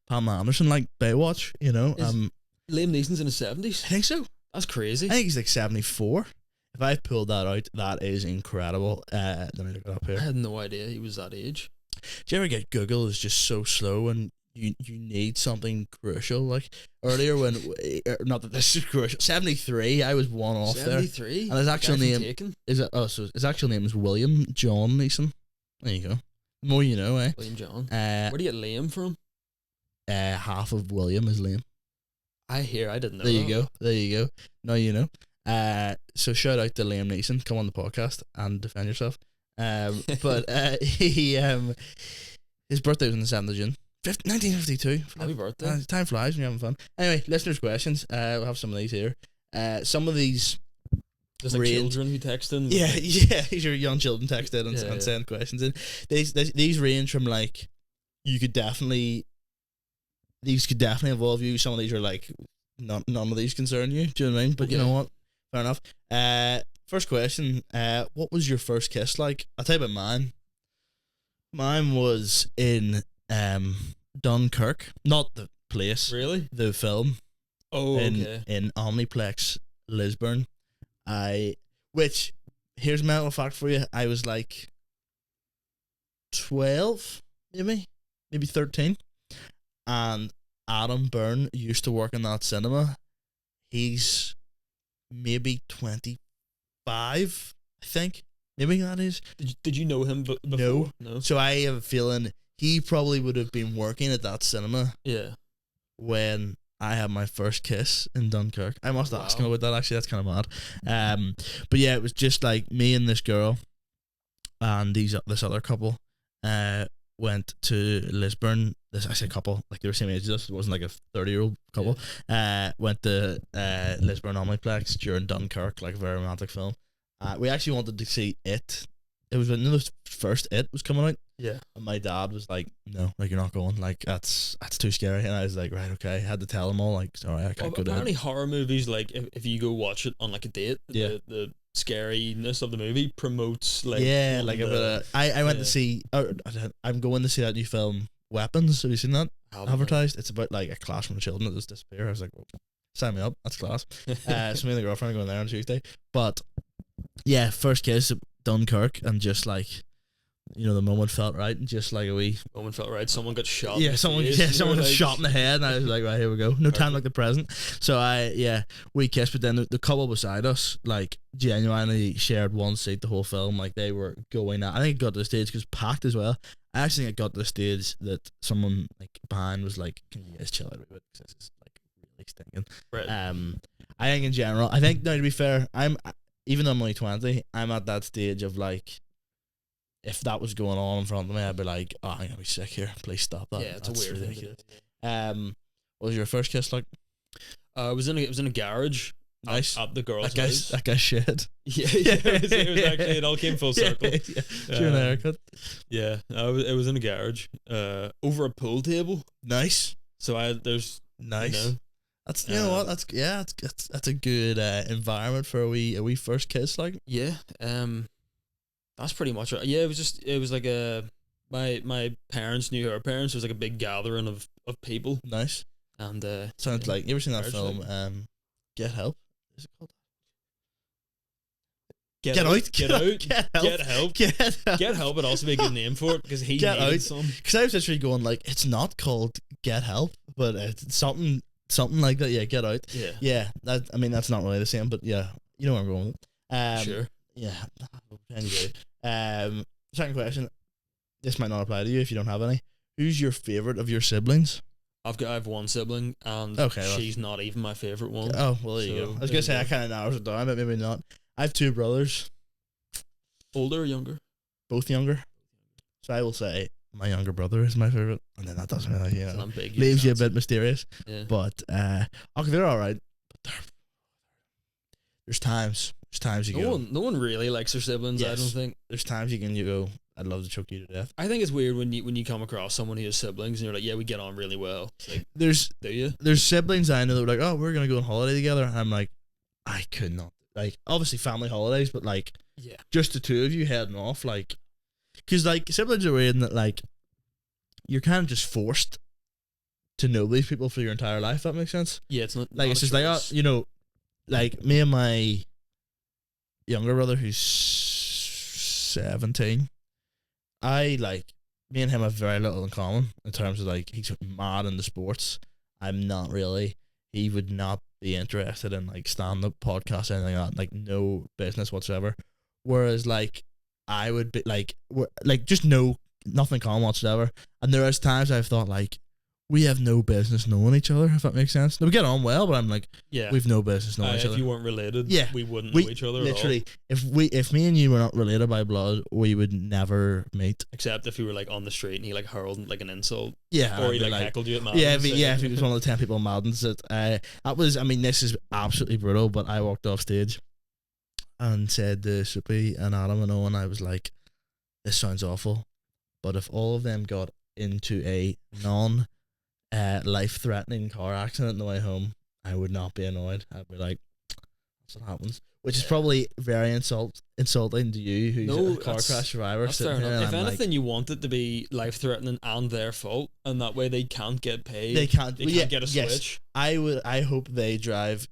[SPEAKER 1] Pamela Anderson, like Baywatch,
[SPEAKER 3] Liam Neeson's in his 70s.
[SPEAKER 1] I think so.
[SPEAKER 3] That's crazy.
[SPEAKER 1] I think he's like 74. If I pulled that out, that is incredible. Let me look it up here.
[SPEAKER 3] I had no idea he was that age.
[SPEAKER 1] Do you ever get Google is just so slow when you need something crucial. Like earlier when, not that this is crucial. 73, I was one off
[SPEAKER 3] 73?
[SPEAKER 1] there. And his actual name so his actual name is William John Neeson. There you go. The more you know, eh?
[SPEAKER 3] William John. Where do you get Liam from?
[SPEAKER 1] Half of William is Liam.
[SPEAKER 3] I didn't know.
[SPEAKER 1] There you go. There you go. Now you know. So shout out to Liam Neeson. Come on the podcast and defend yourself. But he his birthday was on the 7th of June, 1952.
[SPEAKER 3] Happy birthday!
[SPEAKER 1] Time flies when you're having fun. Anyway, listeners' questions. We'll have some of these here. Some of these.
[SPEAKER 3] There's like children who text in.
[SPEAKER 1] Yeah. These are young children text in and send questions in. These range from like, these could definitely involve you. Some of these are like, none of these concern you. Do you know what I mean? But you know what? Fair enough. First question. What was your first kiss like? I'll tell you about mine. Mine was in Dunkirk. Not the place.
[SPEAKER 3] Really?
[SPEAKER 1] The film.
[SPEAKER 3] Oh,
[SPEAKER 1] in Omniplex, Lisburn. Which, here's a mental fact for you. I was like 12, maybe 13. And Adam Byrne used to work in that cinema. He's maybe 25, I think. Maybe that is.
[SPEAKER 3] Did you know him before? No.
[SPEAKER 1] So I have a feeling he probably would have been working at that cinema.
[SPEAKER 3] Yeah. When
[SPEAKER 1] I had my first kiss in Dunkirk. I must ask him about that, actually. That's kind of mad. But yeah, it was just like me and this girl and this other couple went to Lisburn. I say couple, like they were same age as us. It wasn't like a 30-year-old couple. Went to Lisburn Omniplex during Dunkirk, like a very romantic film. We actually wanted to see It. It was when the first It was coming out.
[SPEAKER 3] Yeah.
[SPEAKER 1] And my dad was like, no, like you're not going. Like that's too scary. And I was like, right, okay. I had to tell him all, like, sorry, I can't go to
[SPEAKER 3] apparently horror movies, like if you go watch it on like a date, the scariness of the movie promotes like
[SPEAKER 1] a bit of, I went to see I'm going to see that new film Weapons. Have you seen that advertised? It's about like a class from children that just disappear. I was like, well, sign me up, that's class. So me and the girlfriend are going there on Tuesday. But yeah, first kiss at Dunkirk, and just like, you know, the moment felt right, and just like a wee
[SPEAKER 3] moment felt right. Someone got shot.
[SPEAKER 1] Yeah, someone got shot in the head, and I was like, right, here we go. No time like the present. So we kissed, but then the couple beside us, like, genuinely shared one seat the whole film. Like, they were going at, I think it got to the stage, because packed as well. I actually think it got to the stage that someone like behind was like, can you guys chill out a bit, because this is like really stinking.
[SPEAKER 3] Right.
[SPEAKER 1] I think in general, I think, now to be fair, even though I'm only 20, I'm at that stage of like, if that was going on in front of me, I'd be like, oh, I'm gonna be sick here. Please stop that.
[SPEAKER 3] Yeah, it's a weird
[SPEAKER 1] ridiculous. What was your first kiss like?
[SPEAKER 3] It was in a garage.
[SPEAKER 1] Nice.
[SPEAKER 3] At the girl's house.
[SPEAKER 1] That guy's shit.
[SPEAKER 3] Yeah, it was actually, it all came full circle.
[SPEAKER 1] Sure, an haircut.
[SPEAKER 3] Yeah, it was in a garage. Over a pool table.
[SPEAKER 1] Nice.
[SPEAKER 3] So there's
[SPEAKER 1] nice.
[SPEAKER 3] You know,
[SPEAKER 1] that's, you know what, that's a good environment for a wee first kiss, like.
[SPEAKER 3] Yeah. That's pretty much it. Yeah, it was like my parents knew her parents. It was like a big gathering of people.
[SPEAKER 1] Nice.
[SPEAKER 3] And
[SPEAKER 1] sounds like, you ever seen that film Get Help? Is it called? Get Help.
[SPEAKER 3] Get Help would also be a good name for it, because he needed some.
[SPEAKER 1] Because I was literally going like, it's not called Get Help, but it's something like that. Yeah, Get Out. Yeah. That's not really the same, but yeah, you know where I'm going with it.
[SPEAKER 3] Sure.
[SPEAKER 1] Yeah. Anyway, second question. This might not apply to you if you don't have any. Who's your favorite of your siblings?
[SPEAKER 3] I have one sibling, and she's not even my favorite one.
[SPEAKER 1] Oh, well, there you go. I was gonna say, I kind of narrows it down, but maybe not. I have two brothers.
[SPEAKER 3] Older or younger?
[SPEAKER 1] Both younger. So I will say my younger brother is my favorite, and then that doesn't really, you know, leaves you a bit mysterious.
[SPEAKER 3] Yeah.
[SPEAKER 1] But okay, they're all right. But there's times you go.
[SPEAKER 3] No one really likes their siblings. Yes. I don't think.
[SPEAKER 1] There's times you go, I'd love to choke you to death.
[SPEAKER 3] I think it's weird when you come across someone who has siblings and you're like, yeah, we get on really well. Like, do you?
[SPEAKER 1] There's siblings I know that are like, oh, we're gonna go on holiday together. And I'm like, I could not. Like, obviously family holidays, but like,
[SPEAKER 3] yeah,
[SPEAKER 1] just the two of you heading off, like, because like siblings are weird in that like, you're kind of just forced to know these people for your entire life. If that makes sense.
[SPEAKER 3] Yeah, it's not
[SPEAKER 1] like, it's just choice. Like, you know, like me and my younger brother who's 17, I like me and him have very little in common in terms of like he's mad into sports. I'm not really. He would not be interested in like stand-up podcasts or anything like that. Like no business whatsoever. Whereas like I would be like just nothing in common whatsoever. And there is times I've thought like we have no business knowing each other, if that makes sense. We get on well, but I'm like, we've no business knowing each other.
[SPEAKER 3] If you weren't related, we wouldn't know each other
[SPEAKER 1] literally,
[SPEAKER 3] at all.
[SPEAKER 1] If me and you were not related by blood, we would never meet.
[SPEAKER 3] Except if we were like on the street and he like hurled like an insult.
[SPEAKER 1] Yeah.
[SPEAKER 3] Or he like heckled you at Madden.
[SPEAKER 1] If he was one of the 10 people in Madden. That was, I mean, this is absolutely brutal, but I walked off stage and said to Soupy and Adam and Owen, I was like, this sounds awful, but if all of them got into a life-threatening car accident on the way home, I would not be annoyed. I'd be like, that's what happens. Which is probably very insulting to you, who's a car crash survivor.
[SPEAKER 3] That's fair enough. If anything, you want it to be life-threatening and their fault, and that way they can't get paid.
[SPEAKER 1] They can't
[SPEAKER 3] get a switch.
[SPEAKER 1] I hope they drive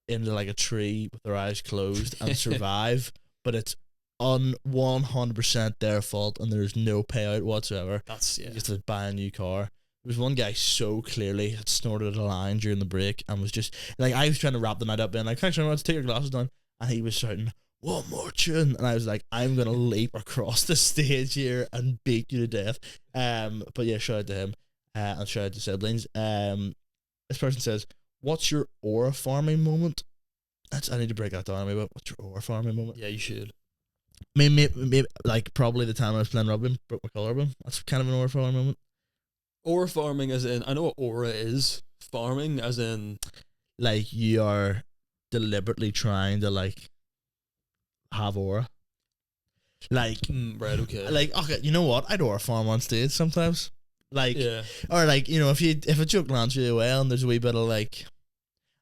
[SPEAKER 1] into like a tree with their eyes closed and survive, but it's 100% their fault, and there's no payout whatsoever. You have to buy a new car. There was one guy so clearly had snorted a line during the break and was just like, I was trying to wrap the night up being like, thanks very much, take your glasses down, and he was shouting, one more tune, and I was like, I'm gonna leap across the stage here and beat you to death. But yeah, shout out to him, and shout out to siblings. This person says, what's your aura farming moment? I need to break that down a bit. What's your aura farming moment?
[SPEAKER 3] Yeah, you should.
[SPEAKER 1] Maybe like probably the time I was playing Robin, broke my collarbone. That's kind of an aura farming moment.
[SPEAKER 3] Aura farming as in, I know what aura is. Farming as in,
[SPEAKER 1] like you are deliberately trying to like have aura. Like
[SPEAKER 3] right, okay.
[SPEAKER 1] Like, okay, you know what? I'd aura farm on stage sometimes. Like, or like, you know, if a joke lands really well and there's a wee bit of like,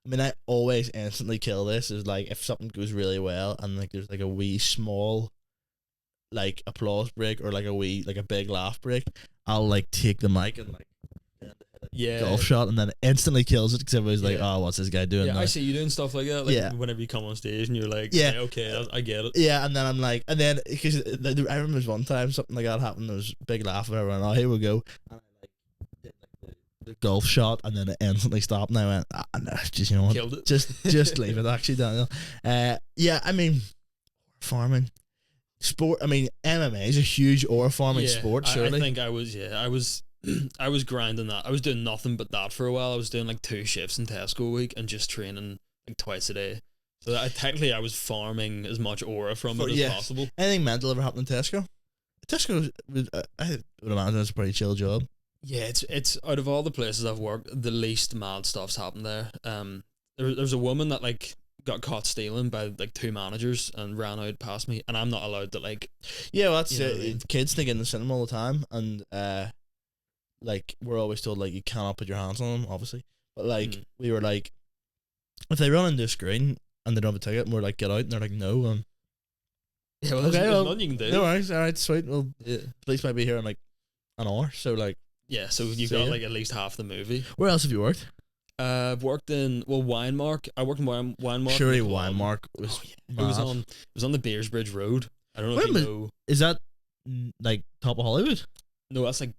[SPEAKER 1] I mean, I always instantly kill this. Is like if something goes really well and like there's like a wee small like applause break or like a big laugh break, I'll like take the mic and like golf shot, and then it instantly kills it because everybody's like, oh, what's this guy doing?
[SPEAKER 3] Yeah,
[SPEAKER 1] now?
[SPEAKER 3] I see you doing stuff like that. Like whenever you come on stage and you're like, okay, I get it.
[SPEAKER 1] Yeah, and then I'm like, and then because I remember there's one time something like that happened. There was a big laugh and everyone, oh, here we go. And I like did like the golf shot, and then it instantly stopped, and I went, no, just, you know what,
[SPEAKER 3] killed it.
[SPEAKER 1] Just leave it. Actually, Daniel. Yeah, I mean, farming. Sport. I mean, MMA is a huge aura farming sport. Surely,
[SPEAKER 3] I think I was grinding that. I was doing nothing but that for a while. I was doing like 2 shifts in Tesco a week and just training like twice a day. So technically I was farming as much aura from it as possible.
[SPEAKER 1] Anything mental ever happened in Tesco? Tesco, I would imagine it's a pretty chill job.
[SPEAKER 3] Yeah, it's out of all the places I've worked, the least mad stuff's happened there. There's a woman that like got caught stealing by like 2 managers and ran out past me, and I'm not allowed to like.
[SPEAKER 1] Yeah, well, that's it. Kids sneak in the cinema all the time, and like we're always told like you cannot put your hands on them, obviously. But like we were like, if they run into a screen and they don't have a ticket, and we're like, get out, and they're like, no, and
[SPEAKER 3] yeah, well, there's nothing you can do.
[SPEAKER 1] No worries, all right, sweet. Well, police might be here in like an hour, so like.
[SPEAKER 3] Yeah, so you've got like at least half the movie.
[SPEAKER 1] Where else have you worked?
[SPEAKER 3] I've worked in Winemark. I worked in Winemark.
[SPEAKER 1] Surely Winemark was.
[SPEAKER 3] It was on the Beersbridge Road. I don't know if you know.
[SPEAKER 1] Is that like top of Hollywood?
[SPEAKER 3] No, that's like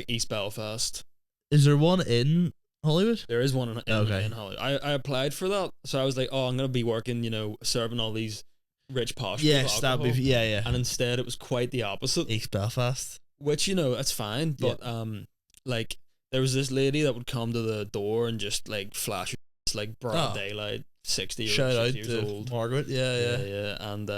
[SPEAKER 3] East Belfast.
[SPEAKER 1] Is there one in Hollywood?
[SPEAKER 3] There is one in Hollywood. I applied for that, so I was like, oh, I'm gonna be working, serving all these rich posh.
[SPEAKER 1] Yes, that'd be yeah.
[SPEAKER 3] And instead, it was quite the opposite.
[SPEAKER 1] East Belfast,
[SPEAKER 3] which that's fine, but like. There was this lady that would come to the door and just like flash, like broad daylight, 60
[SPEAKER 1] Shout
[SPEAKER 3] or 60
[SPEAKER 1] out
[SPEAKER 3] years
[SPEAKER 1] to
[SPEAKER 3] old.
[SPEAKER 1] Margaret, yeah.
[SPEAKER 3] And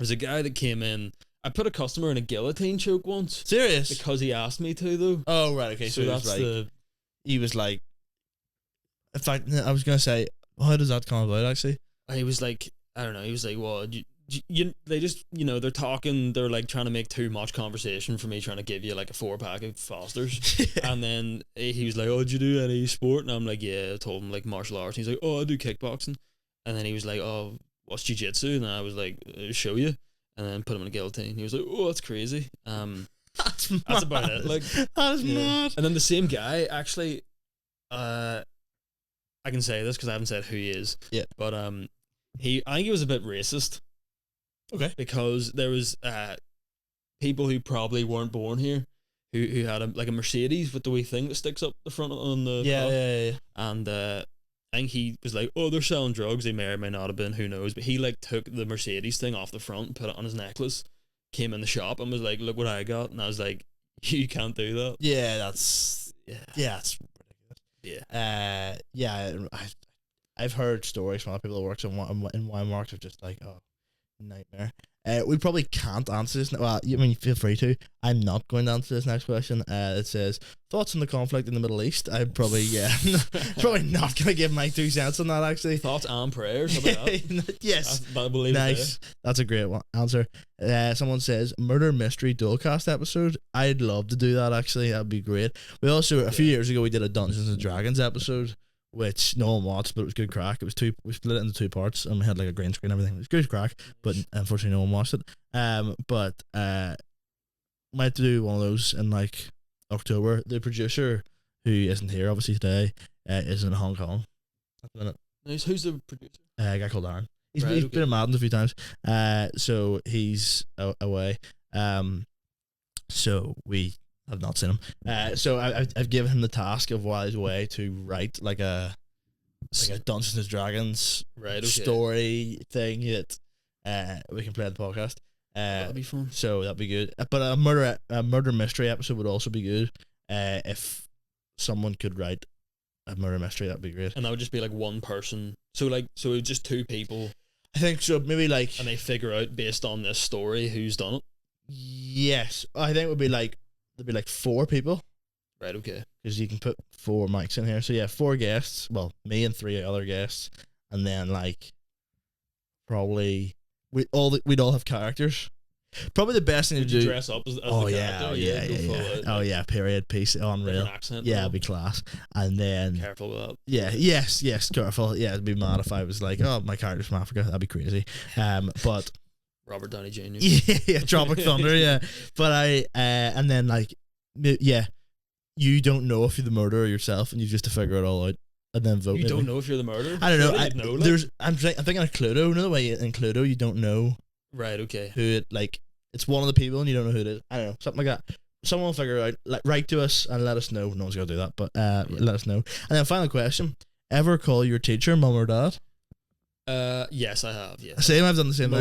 [SPEAKER 3] there's a guy that came in. I put a customer in a guillotine choke once.
[SPEAKER 1] Serious?
[SPEAKER 3] Because he asked me to, though.
[SPEAKER 1] Oh right, okay. So that's he was like. In fact, I was gonna say, how does that come about? Actually,
[SPEAKER 3] he was like, I don't know. He was like, well, they just, they're talking, they're like trying to make too much conversation for me trying to give you like a 4-pack of Fosters. And then he was like, oh, did you do any sport? And I'm like, yeah. I told him like martial arts. And he's like, oh, I do kickboxing. And then he was like, oh, what's jiu-jitsu? And I was like, show you. And then put him in a guillotine. He was like, oh, that's crazy. That's about it. Like,
[SPEAKER 1] that's mad.
[SPEAKER 3] And then the same guy actually, I can say this because I haven't said who he is.
[SPEAKER 1] Yeah.
[SPEAKER 3] But I think he was a bit racist.
[SPEAKER 1] Okay.
[SPEAKER 3] Because there was people who probably weren't born here, who had a Mercedes with the wee thing that sticks up the front on the top.
[SPEAKER 1] Yeah.
[SPEAKER 3] And I think he was like, oh, they're selling drugs. They may or may not have been, who knows. But he like took the Mercedes thing off the front and put it on his necklace, came in the shop and was like, look what I got. And I was like, you can't do that.
[SPEAKER 1] Yeah, that's ridiculous.
[SPEAKER 3] Yeah.
[SPEAKER 1] I've heard stories from other people that works in wine markets of just like, oh, nightmare. We probably can't answer this. Well, I mean, feel free to. I'm not going to answer this next question. It says, thoughts on the conflict in the Middle East? I'm probably, probably not going to give my 2 cents on that, actually.
[SPEAKER 3] Thoughts and prayers? How about that?
[SPEAKER 1] Yes.
[SPEAKER 3] I believe
[SPEAKER 1] nice. That's a great answer. Someone says, murder mystery Dolecast episode. I'd love to do that, actually. That'd be great. We also, a few years ago, we did a Dungeons and Dragons episode, which no one watched, but it was good crack. It was we split it into 2 parts, and we had like a green screen and everything. It was good crack, but unfortunately no one watched it. But might do one of those in like October. The producer, who isn't here obviously today, is in Hong Kong at the minute.
[SPEAKER 3] Nice. Who's the producer?
[SPEAKER 1] A guy called Aaron. He's been in Madden a few times. So he's away. So we have not seen him. So I've given him the task of while he's away to write like a Dungeons and Dragons story thing that we can play on the podcast.
[SPEAKER 3] That'd be fun.
[SPEAKER 1] So that'd be good. But a murder mystery episode would also be good. If someone could write a murder mystery, that'd be great.
[SPEAKER 3] And that would just be like one person. So it's just 2 people.
[SPEAKER 1] I think so. Maybe like,
[SPEAKER 3] and they figure out based on this story who's done it.
[SPEAKER 1] Yes, I think it would be like there'd be like 4 people.
[SPEAKER 3] Right. Okay.
[SPEAKER 1] Because you can put 4 mics in here. So yeah, 4 guests. Well, me and 3 other guests, and then like probably we'd all have characters. Probably the best thing to do.
[SPEAKER 3] Dress up as the character.
[SPEAKER 1] Oh yeah, period piece, unreal.
[SPEAKER 3] Accent.
[SPEAKER 1] Yeah, it'd be class. And then
[SPEAKER 3] careful with that.
[SPEAKER 1] Yeah, yes, careful. Yeah, it'd be mad if I was like, oh, my character's from Africa. That'd be crazy. But
[SPEAKER 3] Robert Downey Jr.
[SPEAKER 1] Yeah, Tropic Thunder. Yeah, but and then like, yeah, you don't know if you're the murderer yourself, and you just have to figure it all out. And then vote.
[SPEAKER 3] You don't know if you're the murderer.
[SPEAKER 1] I don't know. I'm thinking of Cluedo. Another way in Cluedo, you don't know.
[SPEAKER 3] Right. Okay.
[SPEAKER 1] Who it like? It's one of the people, and you don't know who it is. I don't know, something like that. Someone will figure it out. Like, write to us and let us know. No one's gonna do that, but let us know. And then final question: ever call your teacher mum or dad?
[SPEAKER 3] Yes, I have. Yeah.
[SPEAKER 1] Same. I've done the same thing.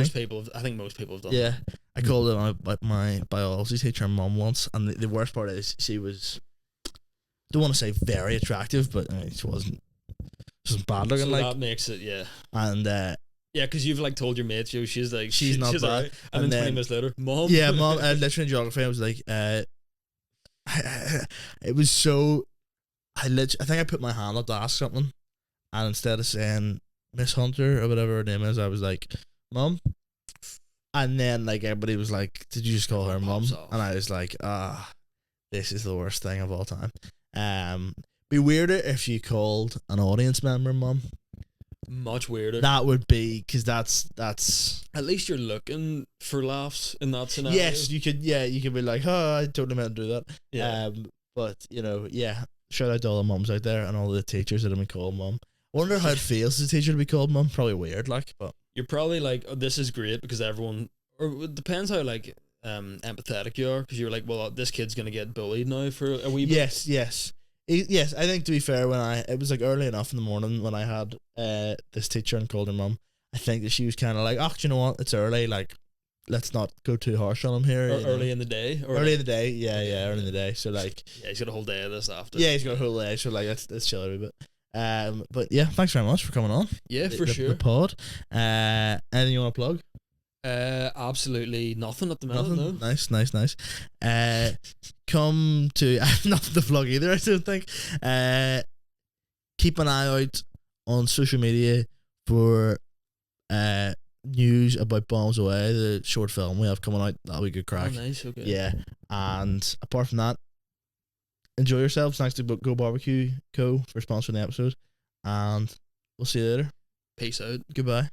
[SPEAKER 3] I think most people have done.
[SPEAKER 1] Yeah, I called my biology teacher mum once, and the worst part is she was. Don't want to say very attractive, but I mean, she wasn't bad looking. So like
[SPEAKER 3] that makes it, yeah.
[SPEAKER 1] And
[SPEAKER 3] yeah, because you've like told your mate, she's like
[SPEAKER 1] she's not bad.
[SPEAKER 3] Right. And then 20 minutes later, mom.
[SPEAKER 1] Yeah, mom. Literally in geography, I was like, it was so. I think I put my hand up to ask something, and instead of saying Miss Hunter or whatever her name is, I was like, Mom. And then like everybody was like, did you just call her Mom? And I was like, this is the worst thing of all time. Be weirder if you called an audience member Mom.
[SPEAKER 3] Much weirder.
[SPEAKER 1] That would be, because that's
[SPEAKER 3] at least you're looking for laughs in that scenario.
[SPEAKER 1] Yes, you could. Yeah, you could be like, oh, I totally meant to do that.
[SPEAKER 3] Yeah.
[SPEAKER 1] But you know, yeah. Shout out to all the mums out there and all the teachers that have been called Mum. I wonder how it feels as a teacher to be called Mum. Probably weird, like, but
[SPEAKER 3] you're probably like, oh, this is great because everyone, or it depends how like empathetic you are, because you're like, well, this kid's gonna get bullied now for a wee bit.
[SPEAKER 1] Yes. I think to be fair, it was like early enough in the morning when I had this teacher and called her Mum. I think that she was kind of like, oh, do you know what? It's early. Like, let's not go too harsh on him here.
[SPEAKER 3] Early in the day.
[SPEAKER 1] Early in the day. Yeah, early in the day. So like,
[SPEAKER 3] yeah, he's got a whole day of this after.
[SPEAKER 1] Yeah, he's got a whole day. So like, let's chill a wee bit. But yeah, thanks very much for coming on.
[SPEAKER 3] Yeah, for sure.
[SPEAKER 1] The pod. Anything you want to plug?
[SPEAKER 3] Absolutely nothing at the minute.
[SPEAKER 1] Nothing?
[SPEAKER 3] No.
[SPEAKER 1] Nice. Come to, I have nothing to plug either, I don't think. Keep an eye out on social media for news about Bombs Away, the short film we have coming out. That'll be good crack.
[SPEAKER 3] Oh, nice, okay.
[SPEAKER 1] Yeah, and apart from that, enjoy yourselves. Thanks to Go Barbecue Co. for sponsoring the episode, and we'll see you later.
[SPEAKER 3] Peace out.
[SPEAKER 1] Goodbye.